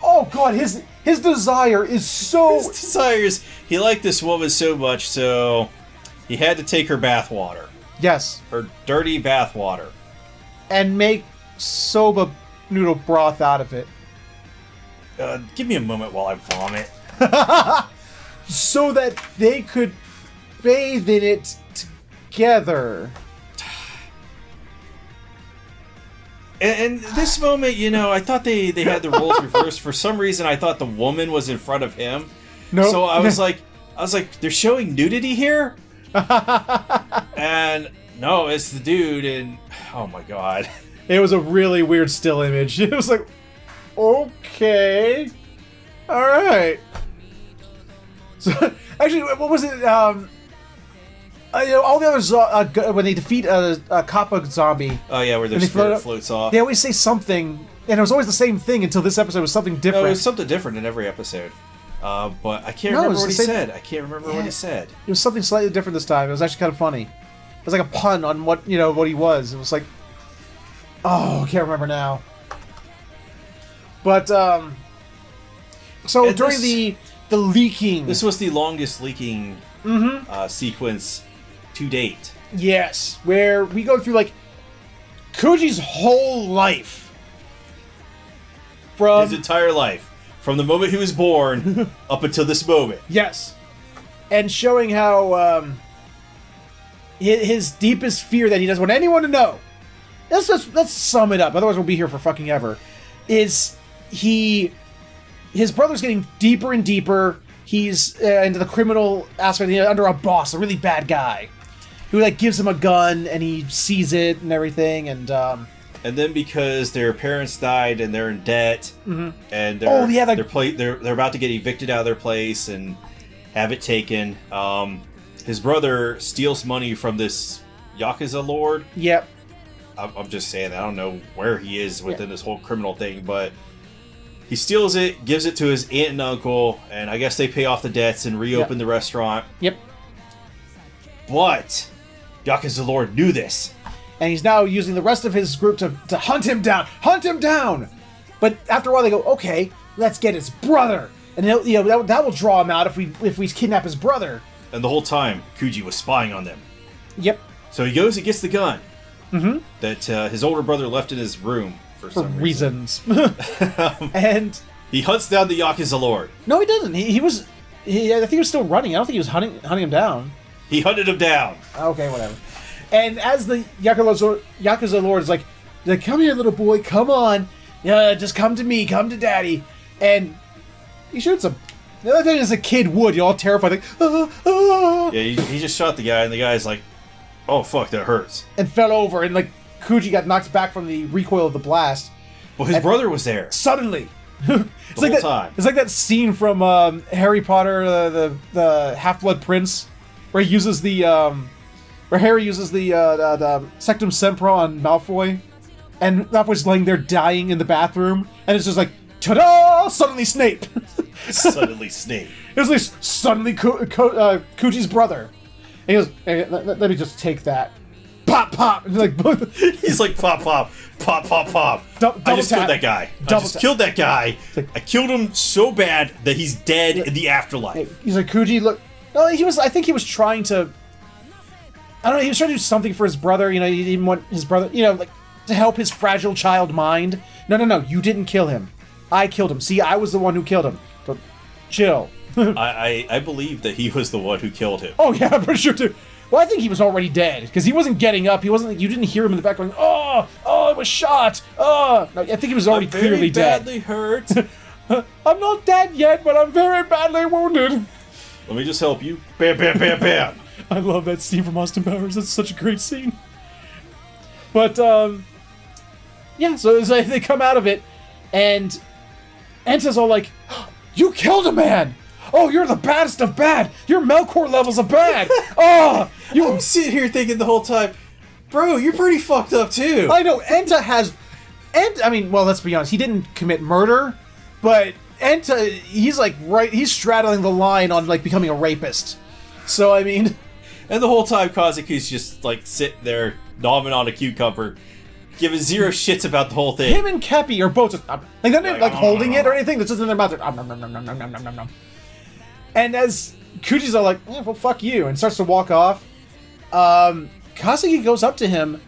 Speaker 1: Oh god, his desire is so...
Speaker 2: His desire is, he liked this woman so much, so he had to take her bath water.
Speaker 1: Yes.
Speaker 2: Her dirty bath water.
Speaker 1: And make soba noodle broth out of it.
Speaker 2: Give me a moment while I vomit.
Speaker 1: So that they could bathe in it together.
Speaker 2: And this moment, I thought they had the roles reversed. For some reason, I thought the woman was in front of him.
Speaker 1: No.
Speaker 2: So I was like, they're showing nudity here? And no, it's the dude, and oh my god.
Speaker 1: It was a really weird still image. It was like, okay. Alright. So, actually, what was it? All the others, when they defeat a Kappa zombie...
Speaker 2: Oh yeah, where their spirit floats off.
Speaker 1: They always say something, and it was always the same thing until this episode was something different.
Speaker 2: No, it was something different in every episode. But I can't remember what he said. I can't remember what he said.
Speaker 1: It was something slightly different this time. It was actually kind of funny. It was like a pun on what he was. It was like... Oh, I can't remember now. But, So
Speaker 2: And
Speaker 1: during the leaking...
Speaker 2: This was the longest leaking sequence to date.
Speaker 1: Yes, where we go through, like, Kuji's whole life. From...
Speaker 2: His entire life. From the moment he was born up until this moment.
Speaker 1: Yes. And showing how his deepest fear that he doesn't want anyone to know. Let's sum it up. Otherwise we'll be here for fucking ever. Is his brother's getting deeper and deeper. He's into the criminal aspect, under a boss, a really bad guy, who like gives him a gun and he sees it and everything. And
Speaker 2: then because their parents died and they're in debt, and they're about to get evicted out of their place and have it taken. His brother steals money from this Yakuza lord.
Speaker 1: Yep.
Speaker 2: I'm just saying, I don't know where he is within this whole criminal thing, but he steals it, gives it to his aunt and uncle, and I guess they pay off the debts and reopen the restaurant.
Speaker 1: Yep.
Speaker 2: But Yakuza lord knew this.
Speaker 1: And he's now using the rest of his group to hunt him down. Hunt him down! But after a while they go, okay, let's get his brother. And that will draw him out if we kidnap his brother.
Speaker 2: And the whole time, Kuji was spying on them.
Speaker 1: Yep.
Speaker 2: So he goes and gets the gun that his older brother left in his room for some
Speaker 1: reasons. And
Speaker 2: he hunts down the Yakuza lord.
Speaker 1: No, he didn't. I think he was still running. I don't think he was hunting him down.
Speaker 2: He hunted him down.
Speaker 1: Okay, whatever. And as the Yakuza lord is like, come here, little boy, come on. Just come to me, come to daddy. And he shoots him. The other thing is a kid would, you're all terrified, like,
Speaker 2: Yeah, he just shot the guy, and the guy's like, oh, fuck, that hurts.
Speaker 1: And fell over, and, like, Kuji got knocked back from the recoil of the blast.
Speaker 2: Well, his brother was there.
Speaker 1: Suddenly.
Speaker 2: It's the whole time.
Speaker 1: It's like that scene from Harry Potter, the Half-Blood Prince, where he uses where Harry uses the Sectum Sempra on Malfoy, and Malfoy's laying there dying in the bathroom, and it's just like, ta-da! Suddenly Snape.
Speaker 2: Suddenly Snape.
Speaker 1: It was like suddenly Kuji's brother. And he goes, hey, let me just take that. Pop, pop. And
Speaker 2: he's like, pop, pop, pop, pop, pop. I just killed that guy. Killed that guy. I killed him so bad that he's dead in the afterlife.
Speaker 1: He's like, Kuji, look. No, I think he was trying to. I don't know. He was trying to do something for his brother. He didn't want his brother. Like to help his fragile child mind. No. You didn't kill him. I killed him. See, I was the one who killed him. So, chill.
Speaker 2: I believe that he was the one who killed him.
Speaker 1: Oh yeah, I'm pretty sure too. Well, I think he was already dead because he wasn't getting up. He wasn't. You didn't hear him in the back going, "Oh, I was shot." No, I think he was already clearly dead.
Speaker 2: Badly hurt.
Speaker 1: I'm not dead yet, but I'm very badly wounded.
Speaker 2: Let me just help you. Bam, bam, bam, bam.
Speaker 1: I love that scene from Austin Powers. That's such a great scene. But yeah. So it's like they come out of it, and Enta's all like, "You killed a man! Oh, you're the baddest of bad! You're Melkor levels of bad! Oh!"
Speaker 2: I'm sitting here thinking the whole time, bro, you're pretty fucked up too.
Speaker 1: I know, I mean, well, let's be honest, he didn't commit murder, but Enta, he's straddling the line on, like, becoming a rapist. So, I mean...
Speaker 2: And the whole time, Kazuki's just, like, sitting there, nomming on a cucumber, giving zero shits about the whole thing.
Speaker 1: Him and Kepi are both just... Like, they're not, like, holding it or anything, that's just in their mouth. Nom. And as Kuji's all like, well, fuck you, and starts to walk off, Kazuki goes up to him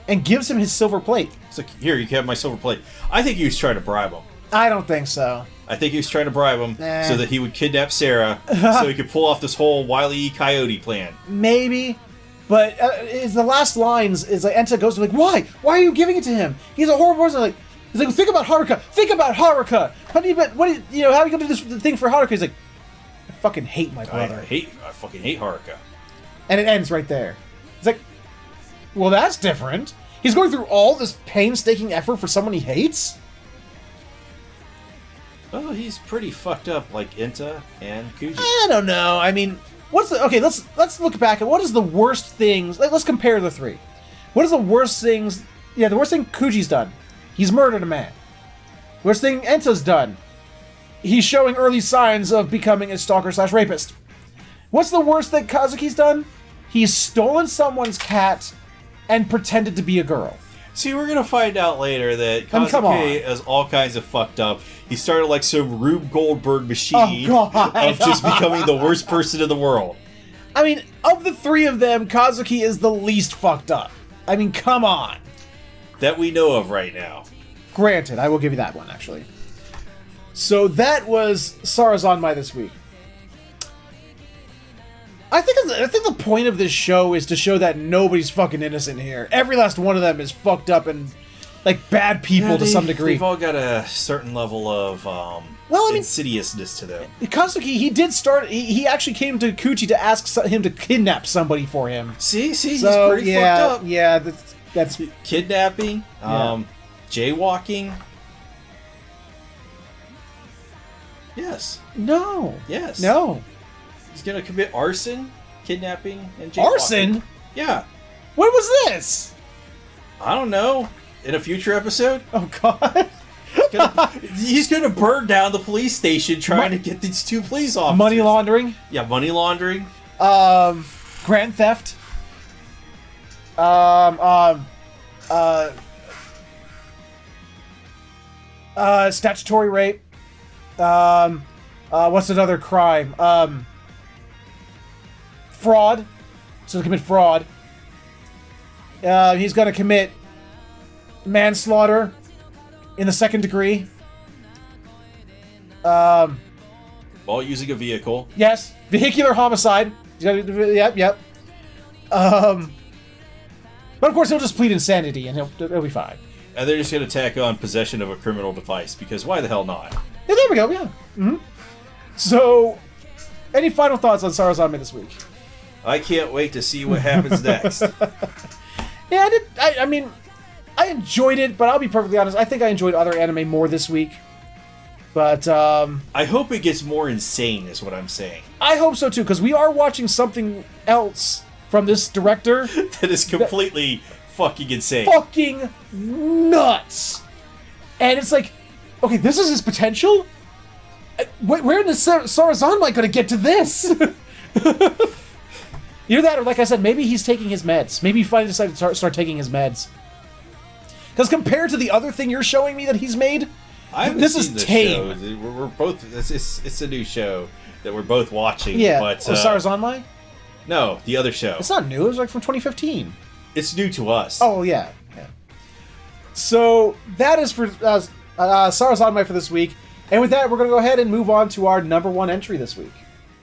Speaker 1: and gives him his silver plate.
Speaker 2: It's like, here, you can have my silver plate. I think he was trying to bribe him.
Speaker 1: I don't think so.
Speaker 2: I think he was trying to bribe him so that he would kidnap Sarah so he could pull off this whole Wile E. Coyote plan.
Speaker 1: Maybe. But the last lines is like, Enta goes to like, why? Why are you giving it to him? He's a horrible person. He's like, think about Haruka. Think about Haruka. How are you going to do this thing for Haruka? He's like, I fucking hate my brother.
Speaker 2: I fucking hate Haruka.
Speaker 1: And it ends right there. It's like, well, that's different. He's going through all this painstaking effort for someone he hates?
Speaker 2: Well, he's pretty fucked up, like Enta and Kuji.
Speaker 1: I don't know. I mean, let's look back at what is the worst things. Let's compare the three. What is the worst things? Yeah, the worst thing Kuji's done. He's murdered a man. Worst thing Enta's done. He's showing early signs of becoming a stalker/rapist. What's the worst that Kazuki's done? He's stolen someone's cat and pretended to be a girl.
Speaker 2: See, we're gonna find out later that
Speaker 1: come on.
Speaker 2: Kazuki is all kinds of fucked up. He started like some Rube Goldberg machine of just becoming the worst person in the world.
Speaker 1: I mean, of the three of them, Kazuki is the least fucked up. I mean, come on.
Speaker 2: That we know of right now.
Speaker 1: Granted, I will give you that one, actually. So that was Sarazanmai this week. I think the point of this show is to show that nobody's fucking innocent here. Every last one of them is fucked up and like bad people to some degree.
Speaker 2: They've all got a certain level of insidiousness to them.
Speaker 1: Kazuki, he did start. He actually came to Kuchi to ask him to kidnap somebody for him.
Speaker 2: See, he's pretty fucked up.
Speaker 1: Yeah, that's
Speaker 2: kidnapping, jaywalking. Yes.
Speaker 1: No.
Speaker 2: Yes.
Speaker 1: No.
Speaker 2: He's gonna commit arson, kidnapping, and jaywalking.
Speaker 1: Arson?
Speaker 2: Yeah.
Speaker 1: When was this?
Speaker 2: I don't know. In a future episode?
Speaker 1: Oh God.
Speaker 2: He's gonna burn down the police station trying to get these two police officers.
Speaker 1: Money laundering?
Speaker 2: Yeah, money laundering.
Speaker 1: Grand theft. Statutory rape. What's another crime? Fraud. So to commit fraud. He's gonna commit manslaughter in the second degree.
Speaker 2: While using a vehicle.
Speaker 1: Yes. Vehicular homicide. Yep. But of course he'll just plead insanity and he'll be fine.
Speaker 2: And they're just going to tack on possession of a criminal device, because why the hell not?
Speaker 1: Yeah, there we go, yeah. Mm-hmm. So, any final thoughts on Sarazanmai this week?
Speaker 2: I can't wait to see what happens next.
Speaker 1: Yeah, I mean, I enjoyed it, but I'll be perfectly honest, I think I enjoyed other anime more this week. But,
Speaker 2: I hope it gets more insane, is what I'm saying.
Speaker 1: I hope so, too, because we are watching something else from this director.
Speaker 2: That is completely fucking insane.
Speaker 1: Fucking nuts! And it's like, okay, this is his potential? Where in the Sarazanmai gonna get to this? Either that, or like I said, maybe he's taking his meds. Maybe he finally decided to start taking his meds. Because compared to the other thing you're showing me that he's made, this is tame.
Speaker 2: Show. We're both. It's a new show that we're both watching.
Speaker 1: Yeah.
Speaker 2: But
Speaker 1: Sarazanmai?
Speaker 2: No, the other show.
Speaker 1: It's not new. It was like from 2015.
Speaker 2: It's new to us.
Speaker 1: Oh yeah. So that is for Sarazanmai for this week. And with that, we're going to go ahead and move on to our number one entry this week.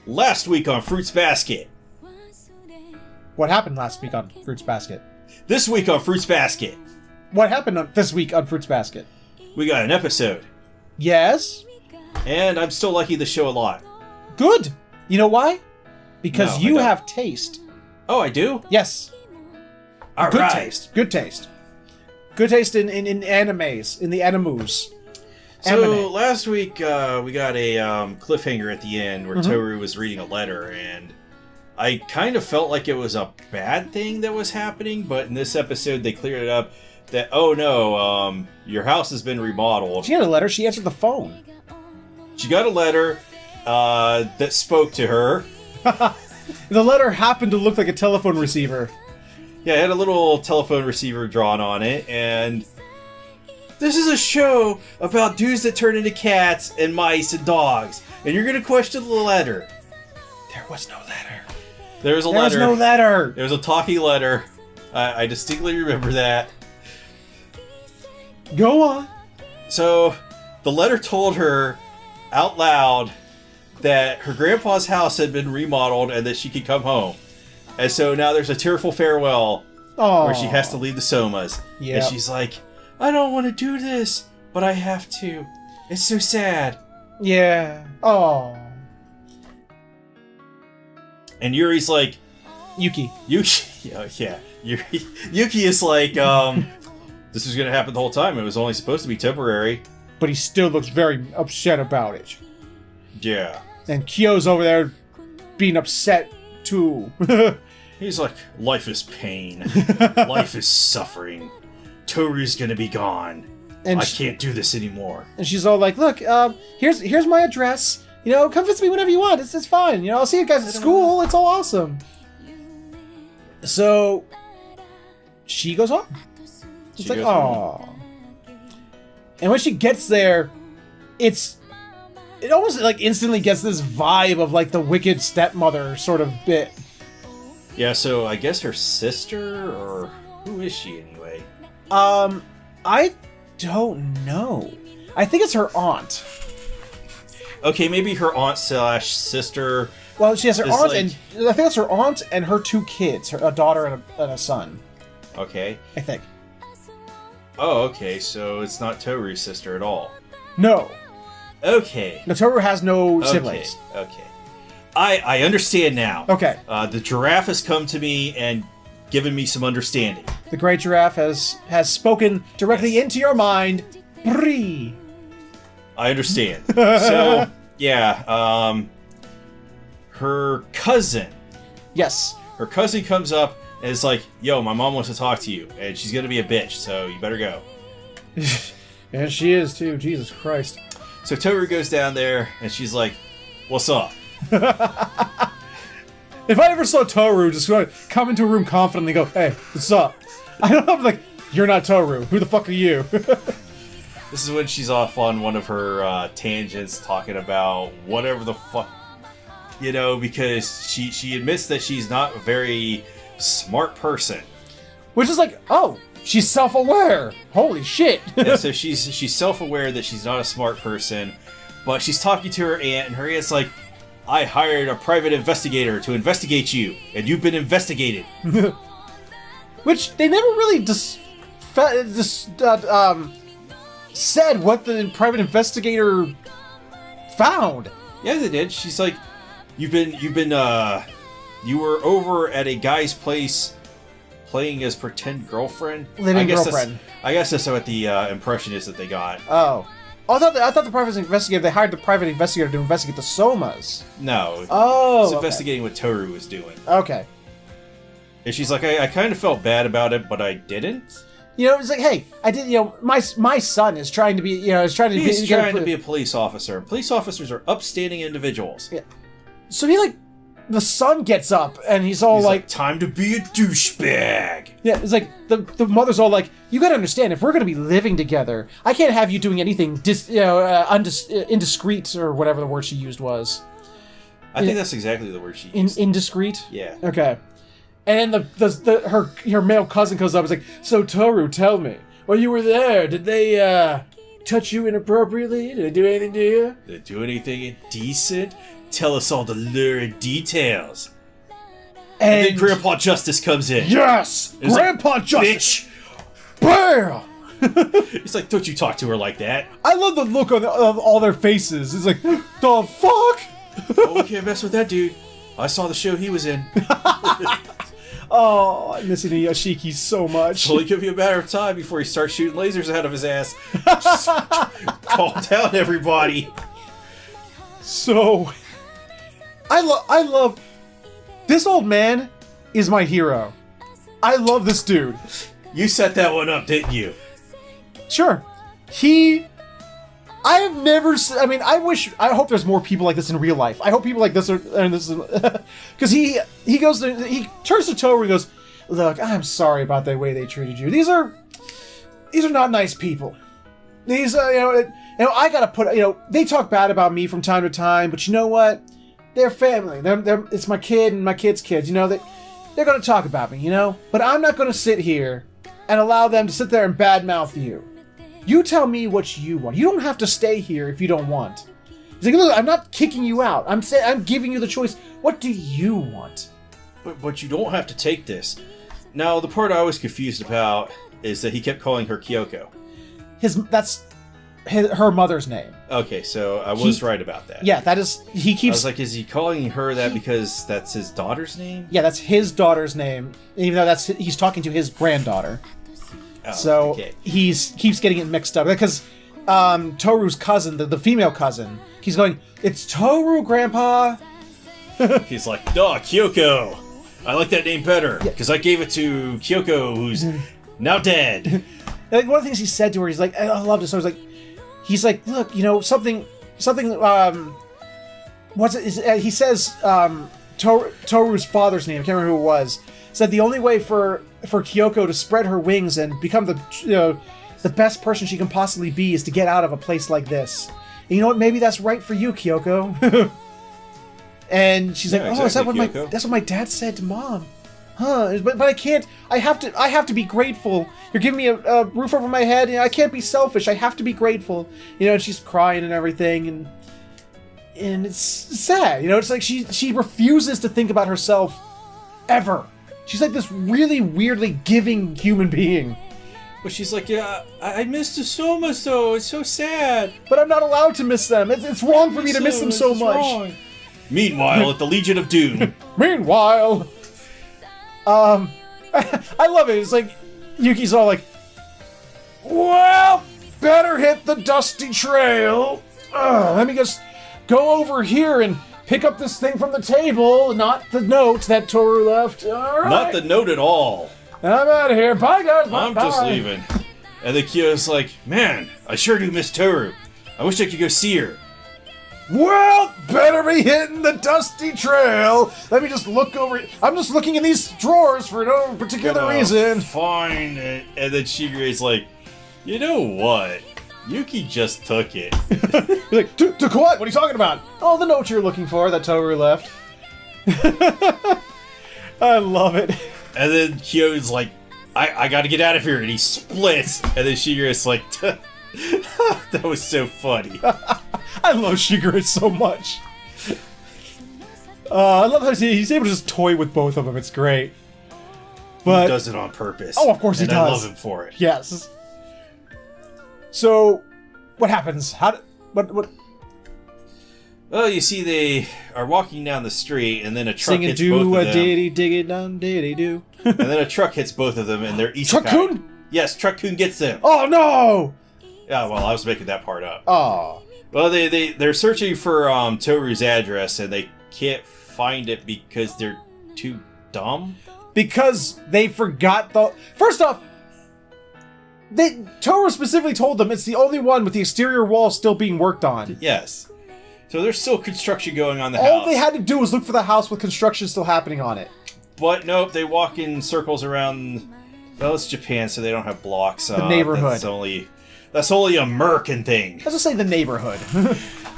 Speaker 2: Last week on Fruits Basket.
Speaker 1: What happened last week on Fruits Basket?
Speaker 2: This week on Fruits Basket.
Speaker 1: What happened this week on Fruits Basket?
Speaker 2: We got an episode.
Speaker 1: Yes.
Speaker 2: And I'm still liking the show a lot.
Speaker 1: Good. You know why? Because
Speaker 2: No,
Speaker 1: you
Speaker 2: I don't.
Speaker 1: have taste.
Speaker 2: Oh, I do?
Speaker 1: Yes.
Speaker 2: All
Speaker 1: Good
Speaker 2: right.
Speaker 1: taste. Good taste. Good taste in animes, in the animus.
Speaker 2: So
Speaker 1: Anime.
Speaker 2: last week we got a cliffhanger at the end where Toru was reading a letter, and I kind of felt like it was a bad thing that was happening, but in this episode they cleared it up that, oh no, your house has been remodeled.
Speaker 1: She had a letter. She answered the phone.
Speaker 2: She got a letter that spoke to her.
Speaker 1: The letter happened to look like a telephone receiver.
Speaker 2: Yeah, it had a little telephone receiver drawn on it, and this is a show about dudes that turn into cats and mice and dogs, and you're gonna question the letter.
Speaker 1: There was no letter.
Speaker 2: There was a
Speaker 1: There was
Speaker 2: letter.
Speaker 1: no letter.
Speaker 2: There was a talkie letter. I distinctly remember that.
Speaker 1: Go on.
Speaker 2: So, the letter told her out loud that her grandpa's house had been remodeled and that she could come home. And so now there's a tearful farewell where she has to leave the Somas.
Speaker 1: Yeah.
Speaker 2: And she's like, I don't want to do this, but I have to. It's so sad.
Speaker 1: Yeah. Oh.
Speaker 2: And Yuri's like,
Speaker 1: Yuki.
Speaker 2: yeah. Yuki is like, this was going to happen the whole time. It was only supposed to be temporary.
Speaker 1: But he still looks very upset about it.
Speaker 2: Yeah.
Speaker 1: And Kyo's over there being upset too.
Speaker 2: He's like, life is pain. Life is suffering. Toru's gonna be gone.
Speaker 1: And
Speaker 2: I can't do this anymore.
Speaker 1: And she's all like, look, here's my address. You know, come visit me whenever you want. It's fine. You know, I'll see you guys at school. It's all awesome. So she goes on. It's like, oh. And when she gets there, it almost like instantly gets this vibe of like the wicked stepmother sort of bit.
Speaker 2: Yeah, so I guess her sister, or who is she anyway?
Speaker 1: I don't know. I think it's her aunt.
Speaker 2: Okay, maybe her aunt / sister.
Speaker 1: Well, she has her aunt,
Speaker 2: like...
Speaker 1: and I think it's her aunt and her 2 kids, a daughter and a son.
Speaker 2: Okay.
Speaker 1: I think.
Speaker 2: Oh, okay, so it's not Toru's sister at all.
Speaker 1: No.
Speaker 2: Okay.
Speaker 1: No, Toru has no siblings.
Speaker 2: Okay. I understand now.
Speaker 1: Okay.
Speaker 2: The giraffe has come to me and given me some understanding.
Speaker 1: The great giraffe has spoken directly into your mind. Bree.
Speaker 2: I understand. So, yeah, her cousin.
Speaker 1: Yes.
Speaker 2: Her cousin comes up and is like, yo, my mom wants to talk to you, and she's gonna be a bitch, so you better go.
Speaker 1: And she is, too. Jesus Christ.
Speaker 2: So Toru goes down there, and she's like, what's up?
Speaker 1: If I ever saw Toru just come into a room confidently and go, hey, what's up? I don't know, like, you're not Toru. Who the fuck are you?
Speaker 2: This is when she's off on one of her tangents talking about whatever the fuck, you know, because she admits that she's not a very smart person.
Speaker 1: Which is like, oh, she's self-aware. Holy shit.
Speaker 2: Yeah, so she's self-aware that she's not a smart person, but she's talking to her aunt, and her aunt's like, I hired a private investigator to investigate you, and you've been investigated.
Speaker 1: Which they never really said what the private investigator found.
Speaker 2: Yeah, they did. She's like, you were over at a guy's place playing as pretend girlfriend.
Speaker 1: Living girlfriend.
Speaker 2: I guess that's what the impression is that they got.
Speaker 1: Oh. I thought the private investigator, they hired the private investigator to investigate the Somas.
Speaker 2: No.
Speaker 1: Oh,
Speaker 2: it's investigating what Toru was doing.
Speaker 1: Okay.
Speaker 2: And she's like, I kind of felt bad about it, but I didn't.
Speaker 1: You know, it's like, hey, I did. You know, my son is trying to be. You know,
Speaker 2: He's trying to be a police officer. Police officers are upstanding individuals.
Speaker 1: Yeah. So the son gets up and he's like,
Speaker 2: time to be a douchebag.
Speaker 1: Yeah, it's like the mother's all like, you gotta understand, if we're gonna be living together, I can't have you doing anything indiscreet or whatever the word she used was.
Speaker 2: I think that's exactly the word she used.
Speaker 1: Indiscreet?
Speaker 2: Yeah.
Speaker 1: Okay. And her male cousin comes up and is like, so Toru, tell me, while you were there, did they touch you inappropriately? Did they do anything to you?
Speaker 2: Did they do anything indecent? Tell us all the lurid details. And then Grandpa Justice comes in.
Speaker 1: Yes! Grandpa
Speaker 2: like,
Speaker 1: Justice!
Speaker 2: Bitch!
Speaker 1: Bam!
Speaker 2: It's like, don't you talk to her like that.
Speaker 1: I love the look of all their faces. It's like, the fuck?
Speaker 2: Oh, we can't mess with that dude. I saw the show he was in.
Speaker 1: Oh, I'm missing the Yoshiki so much.
Speaker 2: It's only gonna be a matter of time before he starts shooting lasers out of his ass. Just calm down, everybody.
Speaker 1: So... I love this old man is my hero. I love this dude.
Speaker 2: You set that one up, didn't you?
Speaker 1: Sure. I have never. I mean, I hope there's more people like this in real life. I hope people like this are. And this is because he turns to Toru and goes, "Look, I'm sorry about the way they treated you. These are not nice people. These I gotta put they talk bad about me from time to time, but you know what? They're family. It's my kid and my kid's kids. You know they're gonna talk about me. You know, but I'm not gonna sit here and allow them to sit there and badmouth you. You tell me what you want. You don't have to stay here if you don't want." He's like, "Look, I'm not kicking you out. I'm giving you the choice. What do you want?"
Speaker 2: But you don't have to take this. Now, the part I was confused about is that he kept calling her Kyoko.
Speaker 1: That's her mother's name.
Speaker 2: Okay, so I was right about that.
Speaker 1: Yeah, that is. He keeps.
Speaker 2: I was like, is he calling her that because that's his daughter's name?
Speaker 1: Yeah, that's his daughter's name. Even though he's talking to his granddaughter.
Speaker 2: Oh,
Speaker 1: so
Speaker 2: okay.
Speaker 1: keeps getting it mixed up because Toru's cousin, the female cousin, he's going, "It's Toru, Grandpa."
Speaker 2: He's like, "Duh, Kyoko. I like that name better because I gave it to Kyoko, who's now dead."
Speaker 1: Like, one of the things he said to her, he's like, "I love this." I was like, he's like, "Look, something. What's it? He says Toru's father's name, I can't remember who it was, said the only way for Kyoko to spread her wings and become the best person she can possibly be is to get out of a place like this. And you know what? Maybe that's right for you, Kyoko. And she's like, "Oh, exactly, is that that's what my dad said to Mom? Huh? But I can't. I have to be grateful. You're giving me a roof over my head. I can't be selfish. I have to be grateful." And she's crying and everything, and it's sad. It's like she refuses to think about herself ever. She's like this really weirdly giving human being.
Speaker 2: But she's like, yeah, I missed Soma so. It's so sad.
Speaker 1: But I'm not allowed to miss them. It's wrong for me to miss them so much.
Speaker 2: Wrong. Meanwhile, at the Legion of Doom.
Speaker 1: Meanwhile, I love it. It's like Yuki's all like, "Well, better hit the dusty trail. Let me just go over here and pick up this thing from the table, not the note that Toru left. All right.
Speaker 2: Not the note at all.
Speaker 1: I'm out of here. Bye, guys.
Speaker 2: I'm just leaving." And the Kyo's like, "Man, I sure do miss Toru. I wish I could go see her."
Speaker 1: "Well, better be hitting the dusty trail. Let me just look over. I'm just looking in these drawers for no particular reason."
Speaker 2: Fine. And then Shigure's like, "You know what? Yuki just took it."
Speaker 1: He's like, took what? What are you talking about?" "Oh, the note you're looking for that Toru left." I love it.
Speaker 2: And then Kyo's like, I gotta get out of here. And he splits. And then Shigure's like, that was so funny.
Speaker 1: I love Shigure so much. I love how he's able to just toy with both of them. It's great. But
Speaker 2: he does it on purpose.
Speaker 1: Oh, of course he does.
Speaker 2: I love him for it.
Speaker 1: Yes. So, what happens? What?
Speaker 2: Well, you see, they are walking down the street, and then a truck hits both
Speaker 1: do
Speaker 2: of
Speaker 1: a
Speaker 2: them.
Speaker 1: diddy diggy dum diddy do.
Speaker 2: And then a truck hits both of them, and they're isekai.
Speaker 1: Truck-kun?
Speaker 2: Yes, Truck-kun gets them.
Speaker 1: Oh no!
Speaker 2: Yeah, well, I was making that part up.
Speaker 1: Oh.
Speaker 2: Well, they're searching for Toru's address, and they can't find it because they're too dumb.
Speaker 1: Because they forgot the... First off, Toru specifically told them it's the only one with the exterior wall still being worked on.
Speaker 2: Yes. So there's still construction going on the
Speaker 1: All
Speaker 2: house.
Speaker 1: they had to do was look for the house with construction still happening on it.
Speaker 2: But nope, they walk in circles around... Well, it's Japan, so they don't have blocks.
Speaker 1: The neighborhood.
Speaker 2: That's only a American thing.
Speaker 1: Let's just say the neighborhood.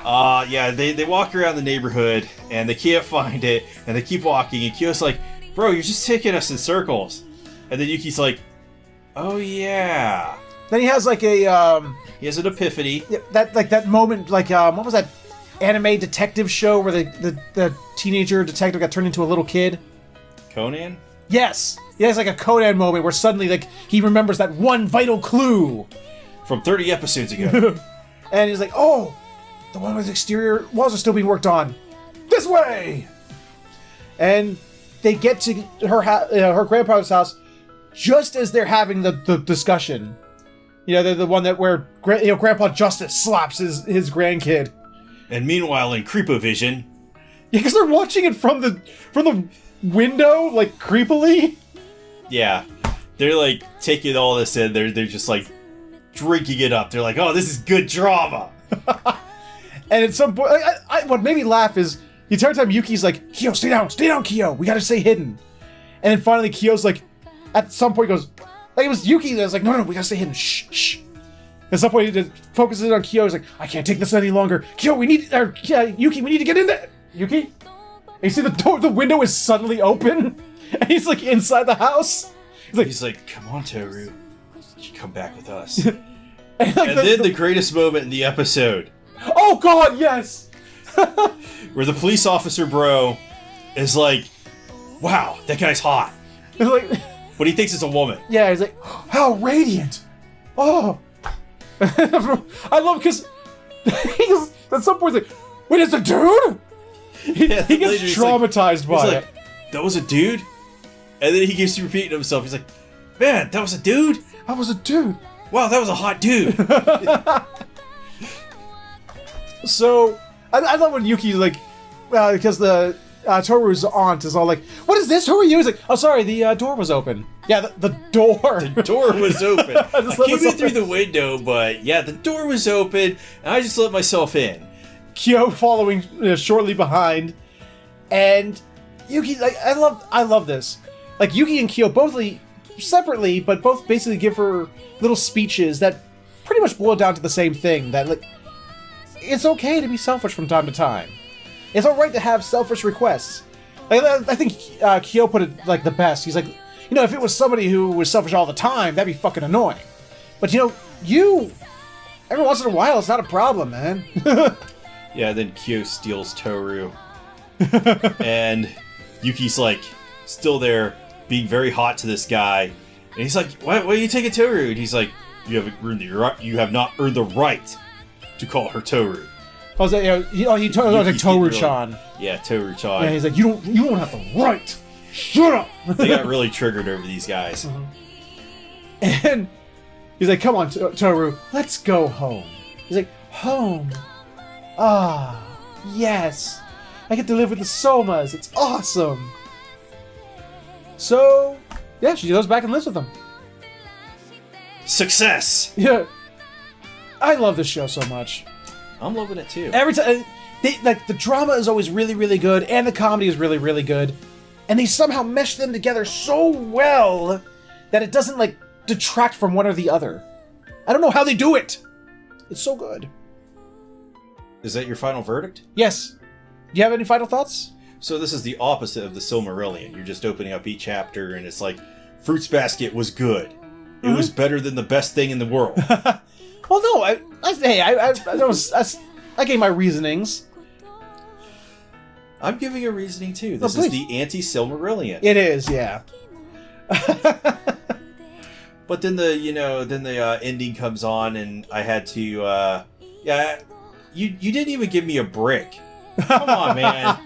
Speaker 2: Yeah, they walk around the neighborhood, and they can't find it, and they keep walking, and Kyo's like, "Bro, you're just taking us in circles." And then Yuki's like, "Oh, yeah."
Speaker 1: Then he has like a...
Speaker 2: He has an epiphany.
Speaker 1: that moment, like, what was that anime detective show where the teenager detective got turned into a little kid?
Speaker 2: Conan?
Speaker 1: Yes! He has like a Conan moment where suddenly, like, he remembers that one vital clue.
Speaker 2: From 30 episodes ago.
Speaker 1: And he's like, "Oh, the one with the exterior walls are still being worked on. This way!" And they get to her grandfather's house just as they're having the discussion. They're the one where Grandpa Justice slaps his grandkid.
Speaker 2: And meanwhile, in Creepovision...
Speaker 1: Yeah, because they're watching it from the window, like, creepily.
Speaker 2: Yeah. They're, like, taking all this in. They're just, like, drinking it up. They're like, "Oh, this is good drama."
Speaker 1: And at some point, what made me laugh is the entire time Yuki's like, "Kyo, stay down, Kyo. We gotta stay hidden." And then finally Kyo's like, at some point goes, like, it was Yuki that was like, no, we gotta stay hidden. Shh. At some point he focuses on Kyo. He's like, "I can't take this any longer. Kyo, Yuki, we need to get in there. Yuki?" And you see the window is suddenly open, and he's like inside the house.
Speaker 2: He's like, "Come on, Toru. You come back with us."
Speaker 1: and
Speaker 2: then the greatest moment in the episode.
Speaker 1: Oh god, yes!
Speaker 2: Where the police officer bro is like, "Wow, that guy's hot."
Speaker 1: Like,
Speaker 2: but he thinks it's a woman.
Speaker 1: Yeah, he's like, "How radiant!" Oh, I love because at some point he's like, "Wait, it's a dude?" He gets traumatized by it.
Speaker 2: "That was a dude?" And then he keeps repeating himself. He's like, "Man, that was a dude?
Speaker 1: That was a dude.
Speaker 2: Wow, that was a hot dude."
Speaker 1: So, I love when Yuki's like, because the Toru's aunt is all like, "What is this? Who are you?" He's like, "Oh, sorry, the door was open." Yeah, the door.
Speaker 2: The door was open. I came in through the window, but yeah, the door was open, and I just let myself in.
Speaker 1: Kyo following shortly behind, and Yuki, like, I love this. Like, Yuki and Kyo both separately, but both basically give her little speeches that pretty much boil down to the same thing. That, like, it's okay to be selfish from time to time. It's alright to have selfish requests. Like, I think Kyo put it, like, the best. He's like, you know, if it was somebody who was selfish all the time, that'd be fucking annoying. But, you know, every once in a while, it's not a problem, man.
Speaker 2: Yeah, then Kyo steals Toru. And Yuki's, like, still there, being very hot to this guy. And he's like, why are you taking Toru? And he's like, you have not earned the right to call her Toru.
Speaker 1: I was like, he told like Toru-chan.
Speaker 2: Really, yeah, Toru-chan.
Speaker 1: Yeah, he's like, you don't have the right. Shut up.
Speaker 2: They got really triggered over these guys.
Speaker 1: And he's like, come on, Toru, let's go home. He's like, home? Ah, yes. I get to live with the Somas. It's awesome. So, yeah, she goes back and lives with them.
Speaker 2: Success!
Speaker 1: Yeah. I love this show so much.
Speaker 2: I'm loving it too.
Speaker 1: Every time, the drama is always really, really good, and the comedy is really, really good. And they somehow mesh them together so well that it doesn't, like, detract from one or the other. I don't know how they do it. It's so good.
Speaker 2: Is that your final verdict?
Speaker 1: Yes. Do you have any final thoughts?
Speaker 2: So this is the opposite of the Silmarillion. You're just opening up each chapter, and it's like, Fruits Basket was good. It was better than the best thing in the world.
Speaker 1: Well, no, I gave my reasonings.
Speaker 2: I'm giving a reasoning too. This
Speaker 1: is
Speaker 2: the anti-Silmarillion.
Speaker 1: It is, yeah.
Speaker 2: But then the ending comes on, and I had to, you didn't even give me a brick. Come on, man.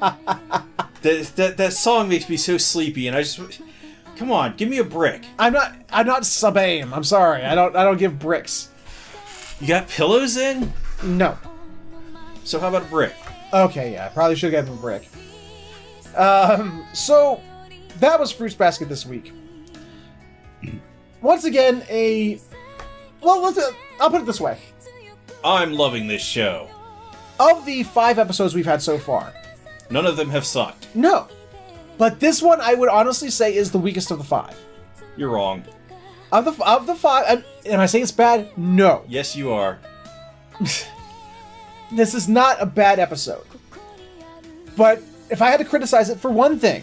Speaker 2: That song makes me so sleepy, and I just, come on, give me a brick.
Speaker 1: I'm not sub-aim. I'm sorry. I don't give bricks.
Speaker 2: You got pillows in?
Speaker 1: No.
Speaker 2: So how about a brick?
Speaker 1: Okay, yeah, I probably should have given him a brick. So that was Fruits Basket this week. Once again, I'll put it this way.
Speaker 2: I'm loving this show.
Speaker 1: Of the 5 episodes we've had so far,
Speaker 2: none of them have sucked.
Speaker 1: No. But this one, I would honestly say, is the weakest of the 5.
Speaker 2: You're wrong.
Speaker 1: Of the 5, am I saying it's bad? No.
Speaker 2: Yes, you are.
Speaker 1: This is not a bad episode. But if I had to criticize it for one thing,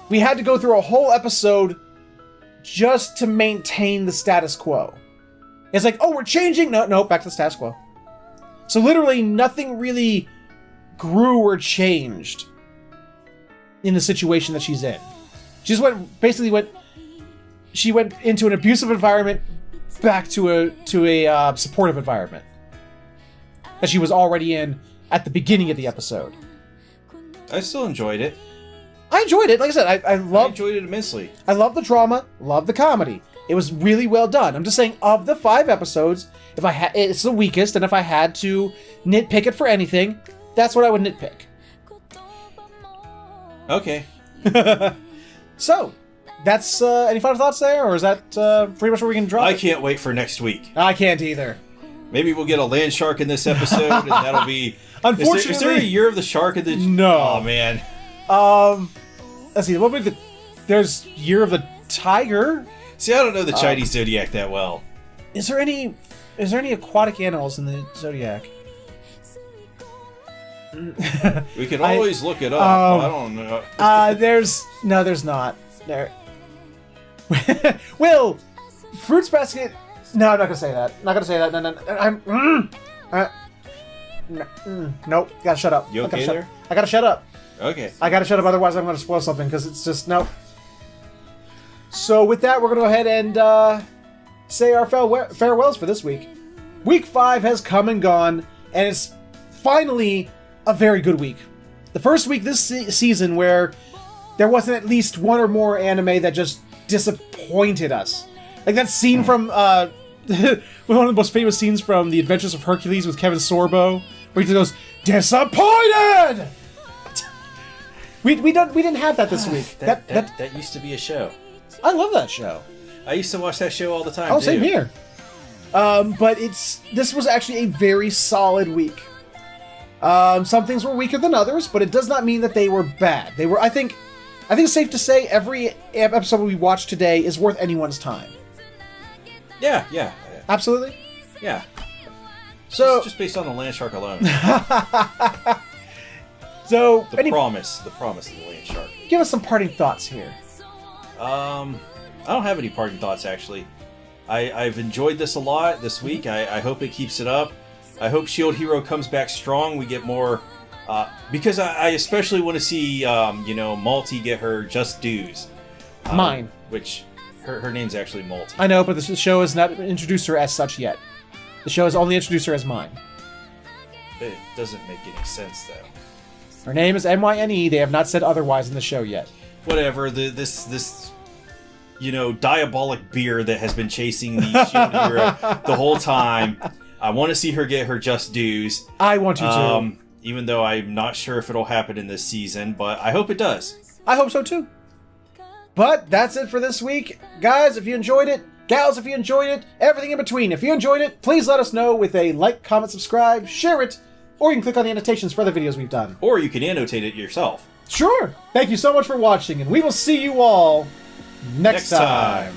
Speaker 1: we had to go through a whole episode just to maintain the status quo. It's like, oh, we're changing. No, back to the status quo. So literally nothing really grew or changed in the situation that she's in. She just went into an abusive environment back to a supportive environment that she was already in at the beginning of the episode.
Speaker 2: I still enjoyed it.
Speaker 1: I enjoyed it. Like I said, I
Speaker 2: enjoyed it immensely.
Speaker 1: I love the drama, love the comedy. It was really well done. I'm just saying, of the 5 episodes, it's the weakest, and if I had to nitpick it for anything, that's what I would nitpick.
Speaker 2: Okay.
Speaker 1: So, that's any final thoughts there, or is that pretty much where we can drop
Speaker 2: I
Speaker 1: it?
Speaker 2: can't wait for next week.
Speaker 1: I can't either.
Speaker 2: Maybe we'll get a land shark in this episode, and that'll be...
Speaker 1: Unfortunately...
Speaker 2: Is there a year of the shark in the...
Speaker 1: No.
Speaker 2: Oh, man.
Speaker 1: Let's see, what would there's Year of the Tiger?
Speaker 2: See, I don't know the Chinese zodiac that well.
Speaker 1: Is there any aquatic animals in the zodiac?
Speaker 2: We can always look it up. I don't know.
Speaker 1: There's not. There. Well, Fruits Basket. No, I'm not gonna say that. No. Nope. Gotta shut up.
Speaker 2: You okay there?
Speaker 1: I gotta shut up.
Speaker 2: Okay.
Speaker 1: I gotta shut up, otherwise I'm gonna spoil something, because it's just, nope. So with that, we're gonna go ahead and say our farewells for this week. Week 5 has come and gone, and it's finally a very good week. The first week this season where there wasn't at least one or more anime that just disappointed us. Like that scene from, one of the most famous scenes from The Adventures of Hercules with Kevin Sorbo, where he just goes, "Disappointed!" We didn't have that this week.
Speaker 2: That used to be a show.
Speaker 1: I love that show.
Speaker 2: I used to watch that show all the time.
Speaker 1: Oh, same here. But this was actually a very solid week. Some things were weaker than others, but it does not mean that they were bad. They were, I think it's safe to say every episode we watched today is worth anyone's time.
Speaker 2: Yeah.
Speaker 1: Absolutely?
Speaker 2: Yeah.
Speaker 1: So
Speaker 2: just based on the land shark alone.
Speaker 1: So
Speaker 2: the promise of the land shark.
Speaker 1: Give us some parting thoughts here.
Speaker 2: I don't have any parting thoughts, actually. I've enjoyed this a lot this week. I hope it keeps it up. I hope Shield Hero comes back strong. We get more... because I especially want to see, Malty get her just dues.
Speaker 1: Mine.
Speaker 2: Which, her name's actually Malty.
Speaker 1: I know, but the show has not introduced her as such yet. The show has only introduced her as mine.
Speaker 2: It doesn't make any sense, though.
Speaker 1: Her name is MYNE. They have not said otherwise in the show yet.
Speaker 2: Whatever. This diabolic beer that has been chasing the Shield Hero the whole time. I want to see her get her just dues.
Speaker 1: I want you to.
Speaker 2: Even though I'm not sure if it'll happen in this season, but I hope it does.
Speaker 1: I hope so too. But that's it for this week. Guys, if you enjoyed it, gals, if you enjoyed it, everything in between, if you enjoyed it, please let us know with a like, comment, subscribe, share it, or you can click on the annotations for other videos we've done.
Speaker 2: Or you can annotate it yourself.
Speaker 1: Sure. Thank you so much for watching, and we will see you all next time.